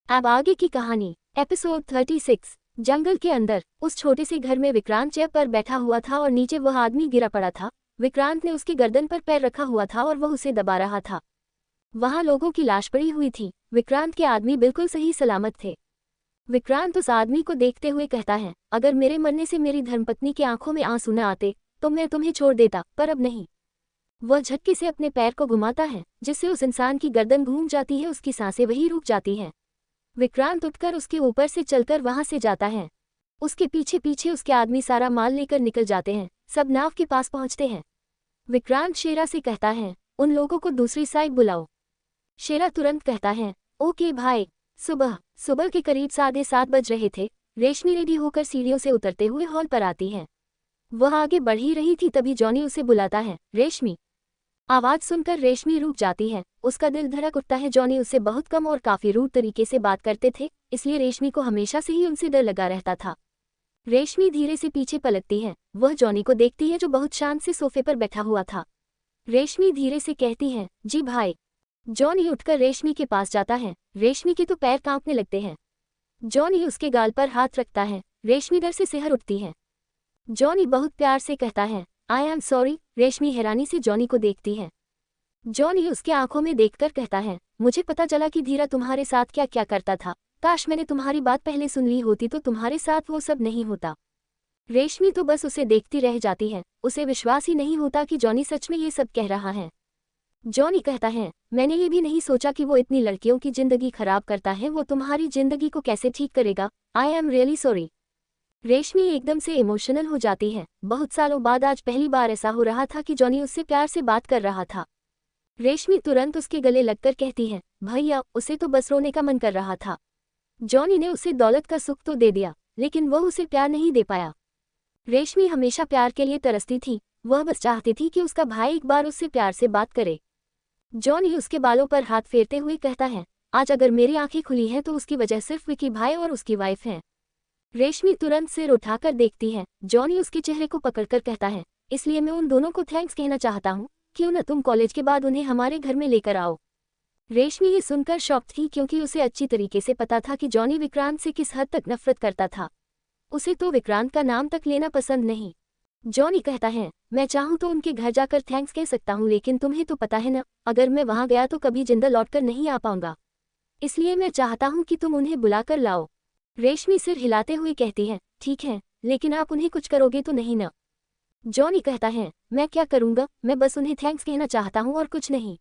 अब आगे की कहानी। एपिसोड 36। जंगल के अंदर उस छोटे से घर में विक्रांत चेयर पर बैठा हुआ था और नीचे वह आदमी गिरा पड़ा था। विक्रांत ने उसकी गर्दन पर पैर रखा हुआ था और वह उसे दबा रहा था। वहां लोगों की लाश पड़ी हुई थी। विक्रांत के आदमी बिल्कुल सही सलामत थे। विक्रांत उस आदमी को देखते हुए कहता है, अगर मेरे मरने से मेरी धर्मपत्नी की आंखों में आंसू न आते तो मैं तुम्हें छोड़ देता, पर अब नहीं। वह झटके से अपने पैर को घुमाता है जिससे उस इंसान की गर्दन घूम जाती है, उसकी सांसें वहीं रुक जाती हैं। विक्रांत उठकर उसके ऊपर से चलकर वहां से जाता है। उसके पीछे पीछे उसके आदमी सारा माल लेकर निकल जाते हैं। सब नाव के पास पहुंचते हैं। विक्रांत शेरा से कहता है, उन लोगों को दूसरी साइड बुलाओ। शेरा तुरंत कहता है, ओके भाई। सुबह के करीब 7:30 बज रहे थे। रेशमी रेडी होकर सीढ़ियों से उतरते हुए हॉल पर आती है। वह आगे बढ़ ही रही थी तभी जॉनी उसे बुलाता है, रेशमी। आवाज सुनकर रेशमी रुक जाती है। उसका दिल धड़क उठता है। जॉनी उससे बहुत कम और काफी रूड तरीके से बात करते थे, इसलिए रेशमी को हमेशा से ही उनसे डर लगा रहता था। रेशमी धीरे से पीछे पलटती है। वह जॉनी को देखती है जो बहुत शांत से सोफे पर बैठा हुआ था। रेशमी धीरे से कहती है, जी भाई। जॉनी उठकर रेशमी के पास जाता है। रेशमी के तो पैर कांपने लगते हैं। जॉनी उसके गाल पर हाथ रखता है। रेशमी डर से सिहर उठती है। जॉनी बहुत प्यार से कहता है, आई एम सॉरी। रेशमी हैरानी से जॉनी को देखती है। जॉनी उसके आंखों में देखकर कहता है, मुझे पता चला कि धीरा तुम्हारे साथ क्या क्या करता था। काश मैंने तुम्हारी बात पहले सुन ली होती तो तुम्हारे साथ वो सब नहीं होता। रेशमी तो बस उसे देखती रह जाती है। उसे विश्वास ही नहीं होता कि जॉनी सच में ये सब कह रहा है। जॉनी कहता है, मैंने ये भी नहीं सोचा कि वो इतनी लड़कियों की जिंदगी खराब करता है। वो तुम्हारी जिंदगी को कैसे ठीक करेगा। I am really sorry. रेशमी एकदम से इमोशनल हो जाती है। बहुत सालों बाद आज पहली बार ऐसा हो रहा था कि जॉनी उससे प्यार से बात कर रहा था। रेशमी तुरंत उसके गले लगकर कहती है, भैया, उसे तो बस रोने का मन कर रहा था। जॉनी ने उसे दौलत का सुख तो दे दिया, लेकिन वह उसे प्यार नहीं दे पाया। रेशमी हमेशा प्यार के लिए तरसती थी। वह बस चाहती थी कि उसका भाई एक बार उससे प्यार से बात करे। जॉनी उसके बालों पर हाथ फेरते हुए कहता है, आज अगर मेरी आंखें खुली हैं तो उसकी वजह सिर्फ विकी भाई और उसकी वाइफ है। रेशमी तुरंत सिर उठाकर देखती है। जॉनी उसके चेहरे को पकड़कर कहता है, इसलिए मैं उन दोनों को थैंक्स कहना चाहता हूँ। क्यों न तुम कॉलेज के बाद उन्हें हमारे घर में लेकर आओ। रेशमी ये सुनकर शॉक्ड थी क्योंकि उसे अच्छी तरीके से पता था कि जॉनी विक्रांत से किस हद तक नफरत करता था। उसे तो विक्रांत का नाम तक लेना पसंद नहीं। जॉनी कहता है, मैं चाहूँ तो उनके घर जाकर थैंक्स कह सकता हूँ, लेकिन तुम्हें तो पता है ना, अगर मैं वहां गया तो कभी जिंदा लौटकर नहीं आ पाऊंगा। इसलिए मैं चाहता हूँ कि तुम उन्हें बुलाकर लाओ। रेशमी सिर हिलाते हुए कहती है, ठीक है, लेकिन आप उन्हें कुछ करोगे तो नहीं ना। जॉनी कहता है, मैं क्या करूंगा, मैं बस उन्हें थैंक्स कहना चाहता हूँ और कुछ नहीं।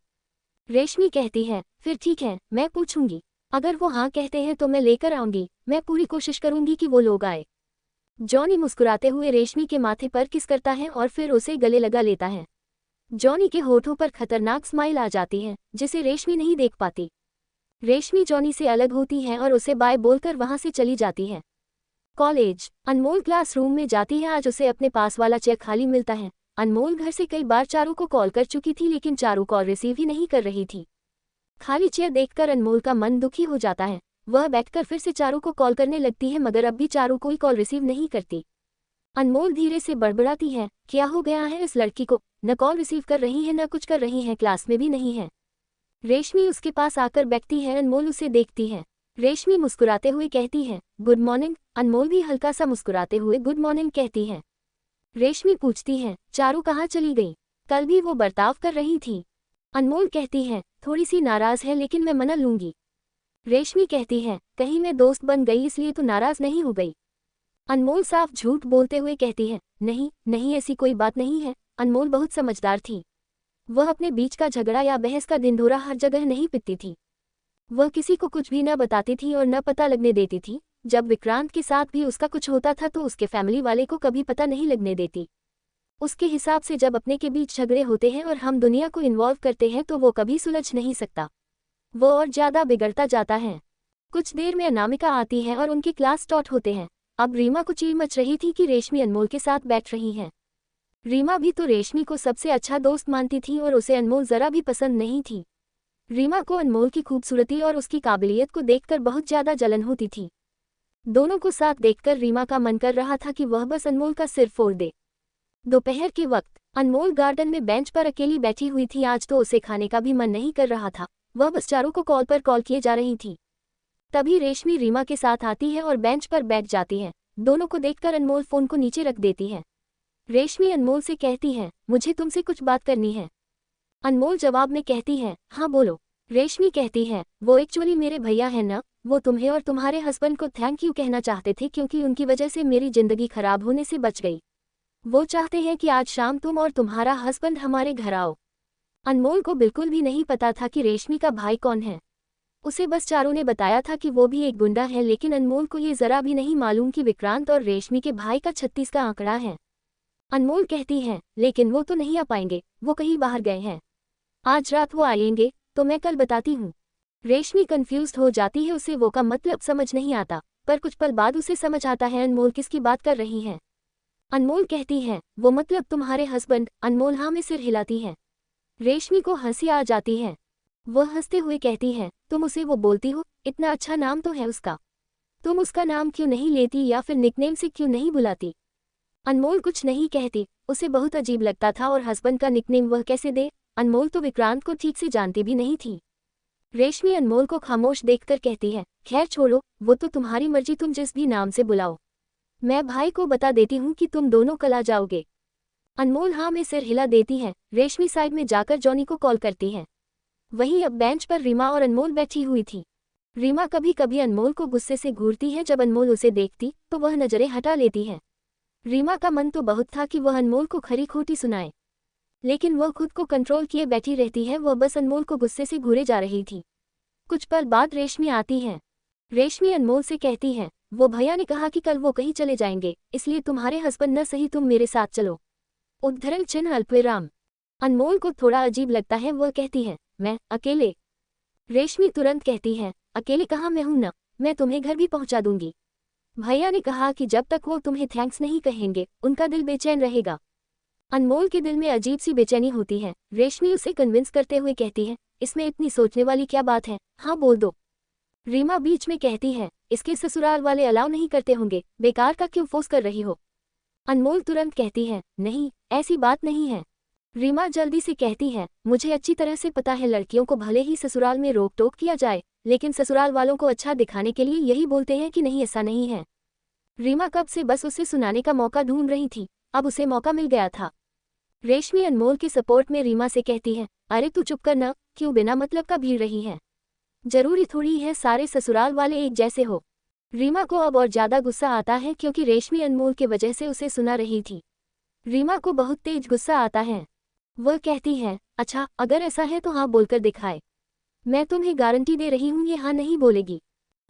रेशमी कहती है, फिर ठीक है, मैं पूछूंगी। अगर वो हाँ कहते हैं तो मैं लेकर आऊंगी। मैं पूरी कोशिश करूंगी कि वो लोग आए। जॉनी मुस्कुराते हुए रेशमी के माथे पर किस करता है और फिर उसे गले लगा लेता है। जॉनी के होठों पर खतरनाक स्माइल आ जाती है जिसे रेशमी नहीं देख पाती। रेशमी जॉनी से अलग होती है और उसे बाय बोलकर वहां से चली जाती है। कॉलेज। अनमोल क्लासरूम में जाती है। आज उसे अपने पास वाला चेयर खाली मिलता है। अनमोल घर से कई बार चारू को कॉल कर चुकी थी, लेकिन चारू कॉल रिसीव ही नहीं कर रही थी। खाली चेयर देखकर अनमोल का मन दुखी हो जाता है। वह बैठकर फिर से चारू को कॉल करने लगती है, मगर अब भी चारू कोई कॉल रिसीव नहीं करती। अनमोल धीरे से बड़बड़ाती है, क्या हो गया है इस लड़की को, न कॉल रिसीव कर रही है न कुछ कर रही है, क्लास में भी नहीं है। रेशमी उसके पास आकर बैठती है। अनमोल उसे देखती है। रेशमी मुस्कुराते हुए कहती है, गुड मॉर्निंग। अनमोल भी हल्का सा मुस्कुराते हुए गुड मॉर्निंग कहती है। रेशमी पूछती है, चारू कहाँ चली गई, कल भी वो बर्ताव कर रही थी। अनमोल कहती है, थोड़ी सी नाराज है लेकिन मैं मना लूंगी। रेशमी कहती है, कहीं मैं दोस्त बन गई इसलिए तो नाराज नहीं हो गई। अनमोल साफ झूठ बोलते हुए कहती है, नहीं नहीं, ऐसी कोई बात नहीं है। अनमोल बहुत समझदार थी। वह अपने बीच का झगड़ा या बहस का ढिंढोरा हर जगह नहीं पिटती थी। वह किसी को कुछ भी न बताती थी और न पता लगने देती थी। जब विक्रांत के साथ भी उसका कुछ होता था तो उसके फैमिली वाले को कभी पता नहीं लगने देती। उसके हिसाब से जब अपने के बीच झगड़े होते हैं और हम दुनिया को इन्वॉल्व करते हैं तो वो कभी सुलझ नहीं सकता। वो और ज्यादा बिगड़ता जाता है। कुछ देर में अनामिका आती है और उनकी क्लास स्टार्ट होते हैं। अब रीमा को चीड़ मच रही थी कि रेशमी अनमोल के साथ बैठ रही है। रीमा भी तो रेशमी को सबसे अच्छा दोस्त मानती थी और उसे अनमोल जरा भी पसंद नहीं थी। रीमा को अनमोल की खूबसूरती और उसकी काबिलियत को देखकर बहुत ज्यादा जलन होती थी। दोनों को साथ देखकर रीमा का मन कर रहा था कि वह बस अनमोल का सिर फोड़ दे। दोपहर के वक्त अनमोल गार्डन में बेंच पर अकेली बैठी हुई थी। आज तो उसे खाने का भी मन नहीं कर रहा था। वह बस चारू को कॉल पर कॉल किए जा रही थी। तभी रेशमी रीमा के साथ आती है और बेंच पर बैठ जाती है। दोनों को देखकर अनमोल फोन को नीचे रख देती है। रेशमी अनमोल से कहती है, मुझे तुमसे कुछ बात करनी है। अनमोल जवाब में कहती है, हाँ बोलो। रेशमी कहती है, वो एक्चुअली मेरे भैया हैं ना, वो तुम्हें और तुम्हारे हस्बैंड को थैंक यू कहना चाहते थे क्योंकि उनकी वजह से मेरी जिंदगी खराब होने से बच गई। वो चाहते हैं कि आज शाम तुम और तुम्हारा हस्बैंड हमारे घर आओ। अनमोल को बिल्कुल भी नहीं पता था कि रेशमी का भाई कौन है। उसे बस चारों ने बताया था कि वो भी एक गुंडा है, लेकिन अनमोल को ये जरा भी नहीं मालूम कि विक्रांत और रेशमी के भाई का 36 का आंकड़ा है। अनमोल कहती है, लेकिन वो तो नहीं आ पाएंगे, वो कहीं बाहर गए हैं। आज रात वो आएंगे तो मैं कल बताती हूँ। रेशमी कंफ्यूज्ड हो जाती है, उसे वो का मतलब समझ नहीं आता, पर कुछ पल बाद उसे समझ आता है अनमोल किसकी बात कर रही है। अनमोल कहती है, वो मतलब तुम्हारे हस्बैंड। अनमोल हाँ में सिर हिलाती है। रेशमी को हंसी आ जाती है। वह हंसते हुए कहती है, तुम उसे वो बोलती हो, इतना अच्छा नाम तो है उसका, तुम उसका नाम क्यों नहीं लेती या फिर निकनेम से क्यों नहीं बुलाती। अनमोल कुछ नहीं कहती, उसे बहुत अजीब लगता था और हस्बैंड का निकनेम वह कैसे दे। अनमोल तो विक्रांत को ठीक से जानती भी नहीं थी। रेशमी अनमोल को खामोश देखकर कहती है, खैर छोड़ो, वो तो तुम्हारी मर्जी, तुम जिस भी नाम से बुलाओ। मैं भाई को बता देती हूँ कि तुम दोनों कल आ जाओगे। अनमोल हाँ में सिर हिला देती है। रेशमी साइड में जाकर जॉनी को कॉल करती है। वहीं अब बेंच पर रीमा और अनमोल बैठी हुई थी। रीमा कभी कभी अनमोल को गुस्से से घूरती है, जब अनमोल उसे देखती तो वह नजरें हटा लेती है। रीमा का मन तो बहुत था कि वह अनमोल को खरी खोटी सुनाए, लेकिन वह खुद को कंट्रोल किए बैठी रहती है। वह बस अनमोल को गुस्से से घूरे जा रही थी। कुछ पल बाद रेशमी आती है। रेशमी अनमोल से कहती है, वो भैया ने कहा कि कल वो कहीं चले जाएंगे, इसलिए तुम्हारे हस्बैंड न सही तुम मेरे साथ चलो। उद्धरण चिन्ह अल्पविराम। अनमोल को थोड़ा अजीब लगता है, वह कहती है, मैं अकेले। रेशमी तुरंत कहती है, अकेले कहाँ, मैं हूं ना, मैं तुम्हें घर भी पहुंचा दूंगी। भैया ने कहा कि जब तक वो तुम्हें थैंक्स नहीं कहेंगे उनका दिल बेचैन रहेगा। अनमोल के दिल में अजीब सी बेचैनी होती है। रेशमी उसे कन्विंस करते हुए कहती है, इसमें इतनी सोचने वाली क्या बात है, हाँ बोल दो। रीमा बीच में कहती है, इसके ससुराल वाले अलाउ नहीं करते होंगे, बेकार का क्यों फोर्स कर रही हो। अनमोल तुरंत कहती है, नहीं ऐसी बात नहीं है। रीमा जल्दी से कहती है, मुझे अच्छी तरह से पता है लड़कियों को भले ही ससुराल में रोक टोक किया जाए, लेकिन ससुराल वालों को अच्छा दिखाने के लिए यही बोलते हैं कि नहीं ऐसा नहीं है। रीमा कब से बस उसे सुनाने का मौका ढूंढ रही थी, अब उसे मौका मिल गया था। रेशमी अनमोल के सपोर्ट में रीमा से कहती है, अरे तू चुप कर ना, क्यों बिना मतलब का भीड़ रही है, जरूरी थोड़ी है सारे ससुराल वाले एक जैसे हो। रीमा को अब और ज्यादा गुस्सा आता है क्योंकि रेशमी अनमोल के वजह से उसे सुना रही थी। रीमा को बहुत तेज गुस्सा आता है। वह कहती है, अच्छा अगर ऐसा है तो हाँ बोलकर दिखाए, मैं तुम्हें गारंटी दे रही हूँ ये हाँ नहीं बोलेगी।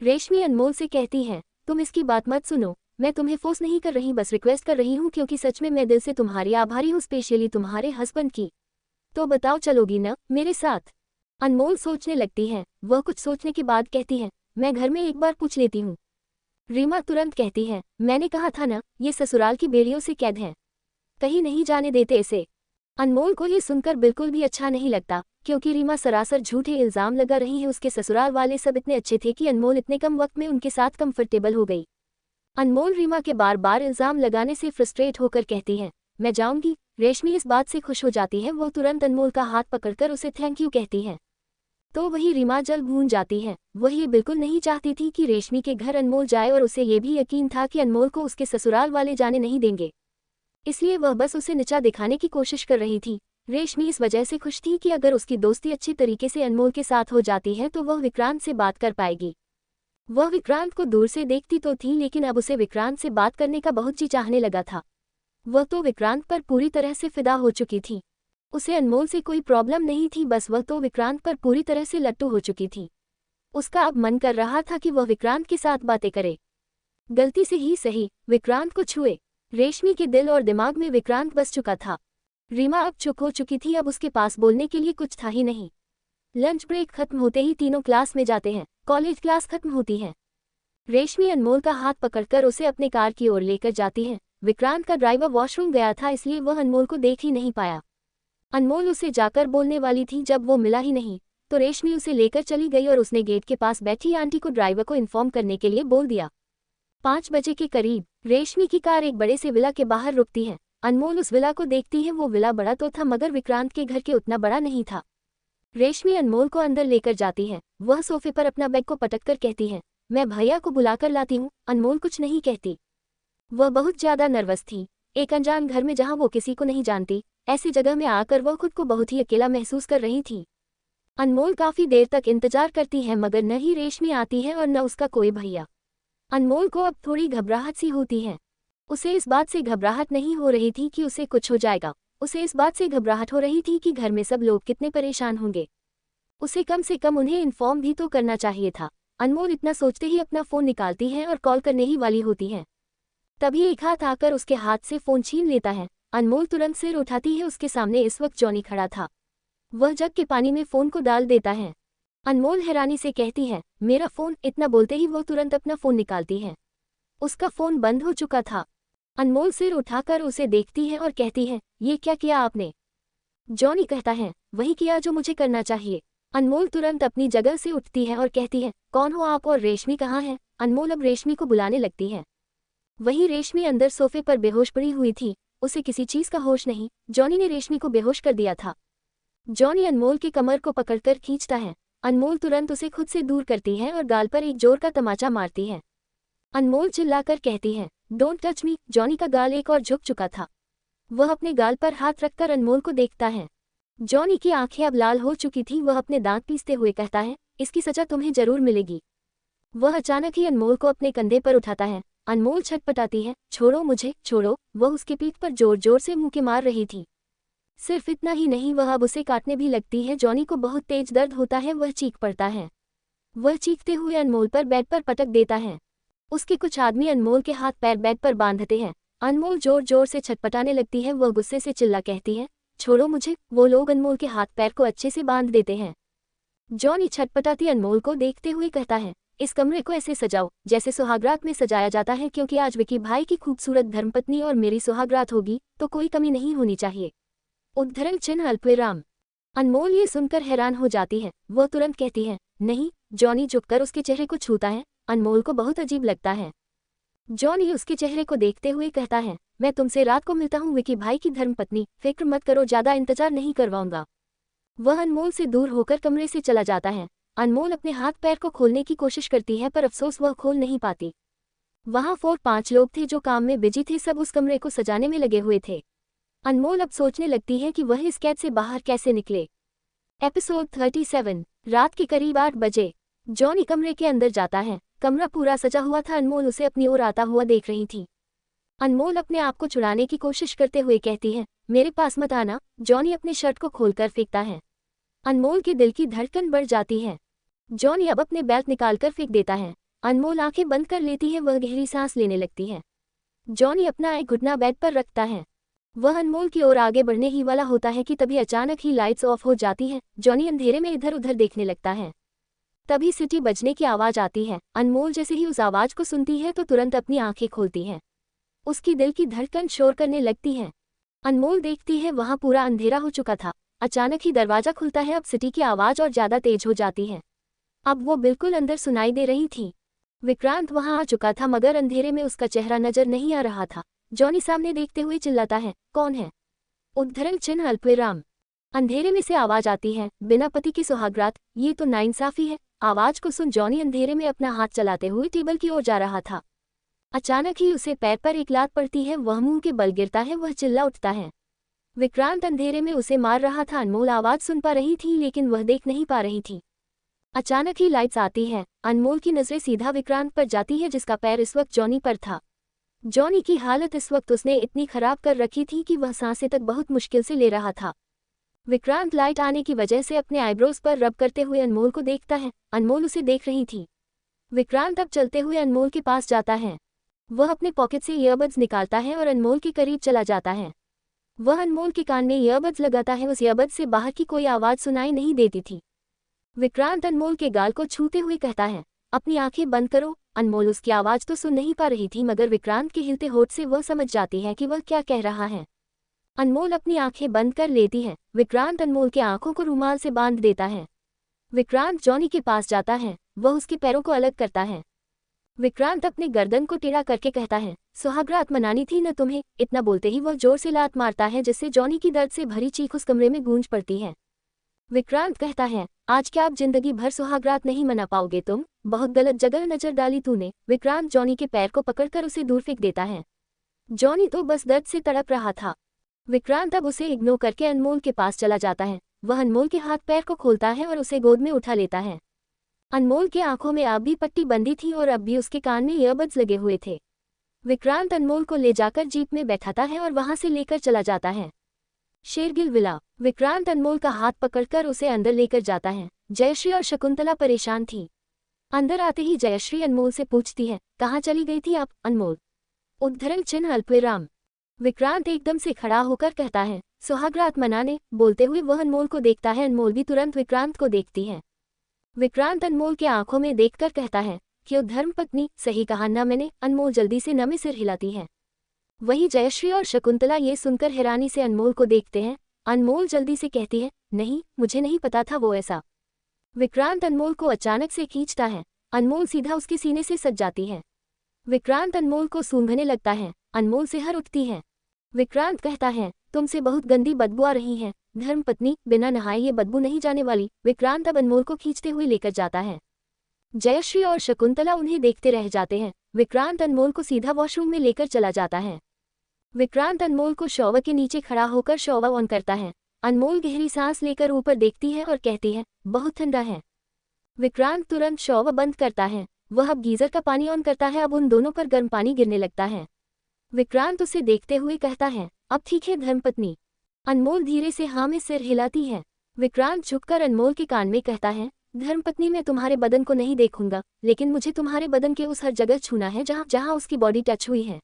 रेशमी अनमोल से कहती है, तुम इसकी बात मत सुनो, मैं तुम्हें फोर्स नहीं कर रही, बस रिक्वेस्ट कर रही हूँ क्योंकि सच में मैं दिल से तुम्हारी आभारी हूँ, स्पेशली तुम्हारे हस्बैंड की। तो बताओ चलोगी ना मेरे साथ। अनमोल सोचने लगती है। वह कुछ सोचने के बाद कहती है, मैं घर में एक बार पूछ लेती हूँ। रीमा तुरंत कहती है, मैंने कहा था ना ये ससुराल की बेड़ियों से कैद है, कहीं नहीं जाने देते इसे। अनमोल को ये सुनकर बिल्कुल भी अच्छा नहीं लगता क्योंकि रीमा सरासर झूठे इल्जाम लगा रही है। उसके ससुराल वाले सब इतने अच्छे थे कि अनमोल इतने कम वक्त में उनके साथ कंफर्टेबल हो गई। अनमोल रीमा के बार बार इल्जाम लगाने से फ्रस्ट्रेट होकर कहती है, मैं जाऊंगी। रेशमी इस बात से खुश हो जाती है, वो तुरंत अनमोल का हाथ पकड़कर उसे थैंक यू कहती है। तो वही रीमा जल भून जाती है। वह ये बिल्कुल नहीं चाहती थी कि रेशमी के घर अनमोल जाए और उसे ये भी यकीन था कि अनमोल को उसके ससुराल वाले जाने नहीं देंगे, इसलिए वह बस उसे नीचा दिखाने की कोशिश कर रही थी। रेशमी इस वजह से खुश थी कि अगर उसकी दोस्ती अच्छी तरीके से अनमोल के साथ हो जाती है तो वह विक्रांत से बात कर पाएगी। वह विक्रांत को दूर से देखती तो थी, लेकिन अब उसे विक्रांत से बात करने का बहुत जी चाहने लगा था। वह तो विक्रांत पर पूरी तरह से फिदा हो चुकी थी। उसे अनमोल से कोई प्रॉब्लम नहीं थी, बस वह तो विक्रांत पर पूरी तरह से लट्टू हो चुकी थी। उसका अब मन कर रहा था कि वह विक्रांत के साथ बातें करे, गलती से ही सही विक्रांत को छुए। रेशमी के दिल और दिमाग में विक्रांत बस चुका था। रीमा अब चुप हो चुकी थी, अब उसके पास बोलने के लिए कुछ था ही नहीं। लंच ब्रेक खत्म होते ही तीनों क्लास में जाते हैं। कॉलेज क्लास खत्म होती है। रेशमी अनमोल का हाथ पकड़कर उसे अपने कार की ओर लेकर जाती है। विक्रांत का ड्राइवर वॉशरूम गया था, इसलिए वह अनमोल को देख ही नहीं पाया। अनमोल उसे जाकर बोलने वाली थी, जब वो मिला ही नहीं तो रेशमी उसे लेकर चली गई और उसने गेट के पास बैठी आंटी को ड्राइवर को इन्फॉर्म करने के लिए बोल दिया। 5 बजे के करीब रेशमी की कार एक बड़े से विला के बाहर रुकती है। अनमोल उस विला को देखती है। वो विला बड़ा तो था, मगर विक्रांत के घर के उतना बड़ा नहीं था। रेशमी अनमोल को अंदर लेकर जाती है। वह सोफे पर अपना बैग को पटक कर कहती है, मैं भैया को बुलाकर लाती हूँ। अनमोल कुछ नहीं कहती। वह बहुत ज्यादा नर्वस थी। एक अनजान घर में जहाँ वो किसी को नहीं जानती, ऐसी जगह में आकर वह खुद को बहुत ही अकेला महसूस कर रही थी। अनमोल काफी देर तक इंतजार करती है मगर न ही रेशमी आती है और न उसका कोई भैया। अनमोल को अब थोड़ी घबराहट सी होती है। उसे इस बात से घबराहट नहीं हो रही थी कि उसे कुछ हो जाएगा, उसे इस बात से घबराहट हो रही थी कि घर में सब लोग कितने परेशान होंगे। उसे कम से कम उन्हें इन्फॉर्म भी तो करना चाहिए था। अनमोल इतना सोचते ही अपना फ़ोन निकालती है और कॉल करने ही वाली होती है। तभी एक हाथ आकर उसके हाथ से फ़ोन छीन लेता है। अनमोल तुरंत सिर उठाती है। उसके सामने इस वक्त जॉनी खड़ा था। वह जग के पानी में फ़ोन को डाल देता है। अनमोल हैरानी से कहती है, मेरा फ़ोन। इतना बोलते ही वो तुरंत अपना फ़ोन निकालती है। उसका फ़ोन बंद हो चुका था। अनमोल सिर उठाकर उसे देखती है और कहती है, ये क्या किया आपने? जॉनी कहता है, वही किया जो मुझे करना चाहिए। अनमोल तुरंत अपनी जगह से उठती है और कहती है, कौन हो आप और रेशमी कहाँ है? अनमोल अब रेशमी को बुलाने लगती है। वही रेशमी अंदर सोफे पर बेहोश पड़ी हुई थी। उसे किसी चीज़ का होश नहीं। जॉनी ने रेशमी को बेहोश कर दिया था। जॉनी अनमोल की कमर को पकड़कर खींचता है। अनमोल तुरंत उसे खुद से दूर करती है और गाल पर एक जोर का तमाचा मारती है। अनमोल चिल्लाकर कहती है, डोंट टच मी। जॉनी का गाल एक और झुक चुका था। वह अपने गाल पर हाथ रखकर अनमोल को देखता है। जॉनी की आंखें अब लाल हो चुकी थी। वह अपने दांत पीसते हुए कहता है, इसकी सजा तुम्हें जरूर मिलेगी। वह अचानक ही अनमोल को अपने कंधे पर उठाता है। अनमोल छटपटाती है, छोड़ो मुझे, छोड़ो। वह उसके पीठ पर जोर जोर से मुक्के मार रही थी। सिर्फ इतना ही नहीं, वह अब उसे काटने भी लगती है। जॉनी को बहुत तेज दर्द होता है। वह चीख पड़ता है। वह चीखते हुए अनमोल पर बेड पर पटक देता है। उसके कुछ आदमी अनमोल के हाथ पैर बेड पर बांधते हैं। अनमोल जोर जोर से छटपटाने लगती है। वह गुस्से से चिल्ला कहती है, छोड़ो मुझे। वो लोग अनमोल के हाथ पैर को अच्छे से बांध देते हैं। जॉनी छटपटाती अनमोल को देखते हुए कहता है, इस कमरे को ऐसे सजाओ जैसे सुहागरात में सजाया जाता है, क्योंकि आज विकी भाई की खूबसूरत धर्मपत्नी और मेरी सुहागरात होगी, तो कोई कमी नहीं होनी चाहिए। उद्धरण चिन्ह अल्पविराम। अनमोल ये सुनकर हैरान हो जाती है। वह तुरंत कहती है, नहीं। जॉनी झुककर उसके चेहरे को छूता है। अनमोल को बहुत अजीब लगता है। जॉनी उसके चेहरे को देखते हुए कहता है, मैं तुमसे रात को मिलता हूँ विकी भाई की धर्मपत्नी। फिक्र मत करो, ज्यादा इंतजार नहीं करवाऊंगा। वह अनमोल से दूर होकर कमरे से चला जाता है। अनमोल अपने हाथ पैर को खोलने की कोशिश करती है पर अफसोस वह खोल नहीं पाती। वहाँ 4-5 लोग थे जो काम में बिजी थे। सब उस कमरे को सजाने में लगे हुए थे। अनमोल अब सोचने लगती है कि वह इस कैद से बाहर कैसे निकले। एपिसोड 37। रात के करीब 8 बजे जॉनी कमरे के अंदर जाता है। कमरा पूरा सजा हुआ था। अनमोल उसे अपनी ओर आता हुआ देख रही थी। अनमोल अपने आप को छुड़ाने की कोशिश करते हुए कहती है, मेरे पास मत आना। जॉनी अपने शर्ट को खोलकर फेंकता है। अनमोल के दिल की धड़कन बढ़ जाती है। जॉनी अब अपने बेल्ट निकालकर फेंक देता है। अनमोल आंखें बंद कर लेती है। वह गहरी सांस लेने लगती है। जॉनी अपना एक घुटना बेड पर रखता है। वह अनमोल की ओर आगे बढ़ने ही वाला होता है कि तभी अचानक ही लाइट्स ऑफ हो जाती हैं। जॉनी अंधेरे में इधर उधर देखने लगता है। तभी सिटी बजने की आवाज आती है। अनमोल जैसे ही उस आवाज को सुनती है तो तुरंत अपनी आंखें खोलती है। उसकी दिल की धड़कन शोर करने लगती है। अनमोल देखती है वहां पूरा अंधेरा हो चुका था। अचानक ही दरवाजा खुलता है। अब सिटी की आवाज और ज्यादा तेज हो जाती है। अब वो बिल्कुल अंदर सुनाई दे रही थी। विक्रांत वहां आ चुका था मगर अंधेरे में उसका चेहरा नजर नहीं आ रहा था। जॉनी सामने देखते हुए चिल्लाता है, कौन है? उद्धरण चिन्ह अल्पविराम। अंधेरे में से आवाज आती है, बिना पति की सुहागरात, ये तो नाइंसाफी है। आवाज को सुन जॉनी अंधेरे में अपना हाथ चलाते हुए टेबल की ओर जा रहा था। अचानक ही उसे पैर पर एक लात पड़ती है। वह मुंह के बल गिरता है। वह चिल्ला उठता है। विक्रांत अंधेरे में उसे मार रहा था। अनमोल आवाज सुन पा रही थी लेकिन वह देख नहीं पा रही थी। अचानक ही लाइट्स आती है। अनमोल की नजरें सीधा विक्रांत पर जाती है जिसका पैर इस वक्त जॉनी पर था। जॉनी की हालत इस वक्त उसने इतनी खराब कर रखी थी कि वह सांसें तक बहुत मुश्किल से ले रहा था। विक्रांत लाइट आने की वजह से अपने आईब्रोज पर रब करते हुए अनमोल को देखता है। अनमोल उसे देख रही थी। विक्रांत अब चलते हुए अनमोल के पास जाता है। वह अपने पॉकेट से ईयरबड्स निकालता है और अनमोल के करीब चला जाता है। वह अनमोल के कान में ईयरबड्स लगाता है। उस ईयरबड्स से बाहर की कोई आवाज सुनाई नहीं देती थी। विक्रांत अनमोल के गाल को छूते हुए कहता है, अपनी आंखें बंद करो। अनमोल उसकी आवाज तो सुन नहीं पा रही थी मगर विक्रांत के हिलते होठ से वह समझ जाती है कि वह क्या कह रहा है। अनमोल अपनी आंखें बंद कर लेती है। विक्रांत अनमोल के आंखों को रुमाल से बांध देता है। विक्रांत जॉनी के पास जाता है। वह उसके पैरों को अलग करता है। विक्रांत अपने गर्दन को टेढ़ा करके कहता है, सुहागरात मनानी थी न तुम्हें? इतना बोलते ही वह जोर से लात मारता है जिससे जॉनी की दर्द से भरी चीख उस कमरे में गूंज पड़ती है। विक्रांत कहता है, आज क्या आप जिंदगी भर सुहागरात नहीं मना पाओगे तुम, बहुत गलत जगह नजर डाली तूने। विक्रांत जॉनी के पैर को पकड़कर उसे दूर फेंक देता है। जॉनी तो बस दर्द से तड़प रहा था। विक्रांत अब उसे इग्नोर करके अनमोल के पास चला जाता है। वह अनमोल के हाथ पैर को खोलता है और उसे गोद में उठा लेता है। अनमोल की आंखों में अब भी पट्टी बंधी थी और अब भी उसके कान में ईयरबड्स लगे हुए थे। विक्रांत अनमोल को ले जाकर जीप में बैठाता है और वहां से लेकर चला जाता है शेरगिल विला। विक्रांत अनमोल का हाथ पकड़कर उसे अंदर लेकर जाता है। जयश्री और शकुंतला परेशान थी। अंदर आते ही जयश्री अनमोल से पूछती है, कहाँ चली गई थी आप? अनमोल उद्धरण चिन्ह अल्पविराम। विक्रांत एकदम से खड़ा होकर कहता है, सुहागरात मनाने। बोलते हुए वह अनमोल को देखता है। अनमोल भी तुरंत विक्रांत को देखती है। विक्रांत अनमोल के आंखों में देखकर कहता है, क्यों धर्मपत्नी, सही कहा ना मैंने? अनमोल जल्दी से न में सिर हिलाती है। वहीं जयश्री और शकुंतला ये सुनकर हैरानी से अनमोल को देखते हैं। अनमोल जल्दी से कहती है, नहीं, मुझे नहीं पता था वो ऐसा। विक्रांत अनमोल को अचानक से खींचता है। अनमोल सीधा उसके सीने से सट जाती है। विक्रांत अनमोल को सूंघने लगता है। अनमोल सिहर उठती है। विक्रांत कहता है, तुमसे बहुत गंदी बदबू आ रही है धर्मपत्नी, बिना नहाए ये बदबू नहीं जाने वाली। विक्रांत अब अनमोल को खींचते हुए लेकर जाता है। जयश्री और शकुंतला उन्हें देखते रह जाते हैं। विक्रांत अनमोल को सीधा वॉशरूम में लेकर चला जाता है। विक्रांत अनमोल को शॉवर के नीचे खड़ा होकर शॉवर ऑन करता है। अनमोल गहरी सांस लेकर ऊपर देखती है और कहती है, बहुत ठंडा है। विक्रांत तुरंत शॉवर बंद करता है। वह अब गीजर का पानी ऑन करता है। अब उन दोनों पर गर्म पानी गिरने लगता है। विक्रांत उसे देखते हुए कहता है, अब ठीक है धर्मपत्नी। अनमोल धीरे से हाँ में सिर हिलाती है। विक्रांत झुककर अनमोल के कान में कहता है, धर्मपत्नी मैं तुम्हारे बदन को नहीं देखूंगा, लेकिन मुझे तुम्हारे बदन के उस हर जगह छूना है जहाँ जहाँ उसकी बॉडी टच हुई है।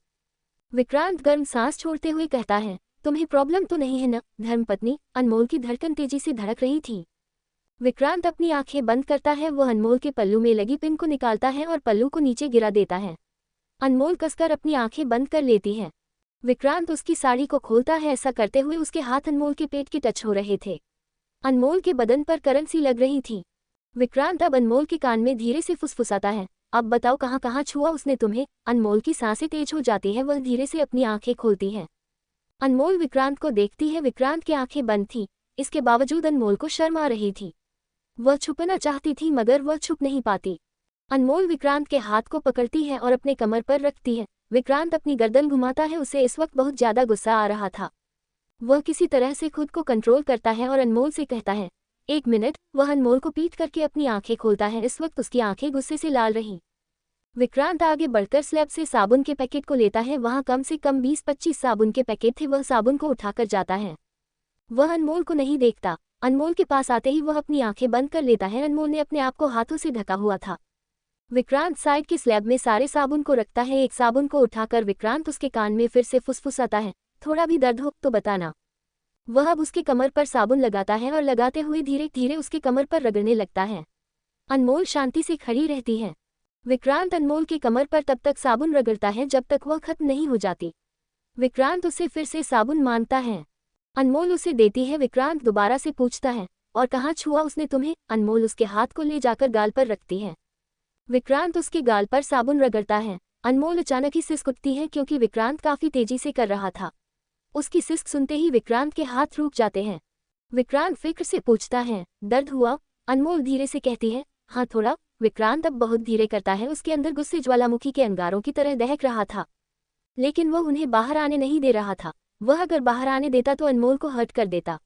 विक्रांत गर्म सांस छोड़ते हुए कहता है, तुम्हें प्रॉब्लम तो नहीं है न धर्मपत्नी? अनमोल की धड़कन तेजी से धड़क रही थी। विक्रांत अपनी आंखें बंद करता है। वह अनमोल के पल्लू में लगी पिन को निकालता है और पल्लू को नीचे गिरा देता है। अनमोल कसकर अपनी आंखें बंद कर लेती है। विक्रांत उसकी साड़ी को खोलता है। ऐसा करते हुए उसके हाथ अनमोल के पेट के टच हो रहे थे। अनमोल के बदन पर करंट सी लग रही थी। विक्रांत अब अनमोल के कान में धीरे से फुसफुसाता है, अब बताओ कहाँ कहाँ छुआ उसने तुम्हें? अनमोल की सांसें तेज हो जाती है। वह धीरे से अपनी आंखें खोलती है। अनमोल विक्रांत को देखती है। विक्रांत की आंखें बंद थी। इसके बावजूद अनमोल को शर्म आ रही थी। वह छुपना चाहती थी मगर वह छुप नहीं पाती। अनमोल विक्रांत के हाथ को पकड़ती है और अपने कमर पर रखती है। विक्रांत अपनी गर्दन घुमाता है। उसे इस वक्त बहुत ज्यादा गुस्सा आ रहा था। वह किसी तरह से खुद को कंट्रोल करता है और अनमोल से कहता है, एक मिनट। वह अनमोल को पीट करके अपनी आंखें खोलता है। इस वक्त उसकी आंखें गुस्से से लाल रहीं। विक्रांत आगे बढ़कर स्लैब से साबुन के पैकेट को लेता है। वहां कम से कम 20-25 साबुन के पैकेट थे। वह साबुन को उठाकर जाता है। वह अनमोल को नहीं देखता। अनमोल के पास आते ही वह अपनी आंखें बंद कर लेता है। अनमोल ने अपने आप को हाथों से ढका हुआ था। विक्रांत साइड के स्लैब में सारे साबुन को रखता है। एक साबुन को उठाकर विक्रांत उसके कान में फिर से फुसफुसाता है, थोड़ा भी दर्द हो तो बताना। वह अब उसके कमर पर साबुन लगाता है और लगाते हुए धीरे धीरे उसके कमर पर रगड़ने लगता है। अनमोल शांति से खड़ी रहती है। विक्रांत अनमोल के कमर पर तब तक साबुन रगड़ता है जब तक वह खत्म नहीं हो जाती। विक्रांत उसे फिर से साबुन मांगता है। अनमोल उसे देती है। विक्रांत दोबारा से पूछता है, और कहाँ छुआ उसने तुम्हें? अनमोल उसके हाथ को ले जाकर गाल पर रखती है। विक्रांत उसके गाल पर साबुन रगड़ता है। अनमोल अचानक ही सिसक उठती है क्योंकि विक्रांत काफी तेजी से कर रहा था। उसकी सिसक सुनते ही विक्रांत के हाथ रुक जाते हैं। विक्रांत फिक्र से पूछता है, दर्द हुआ? अनमोल धीरे से कहती है, हाँ थोड़ा। विक्रांत अब बहुत धीरे करता है। उसके अंदर गुस्से ज्वालामुखी के अंगारों की तरह दहक रहा था, लेकिन वह उन्हें बाहर आने नहीं दे रहा था। वह अगर बाहर आने देता तो अनमोल को हर्ट कर देता।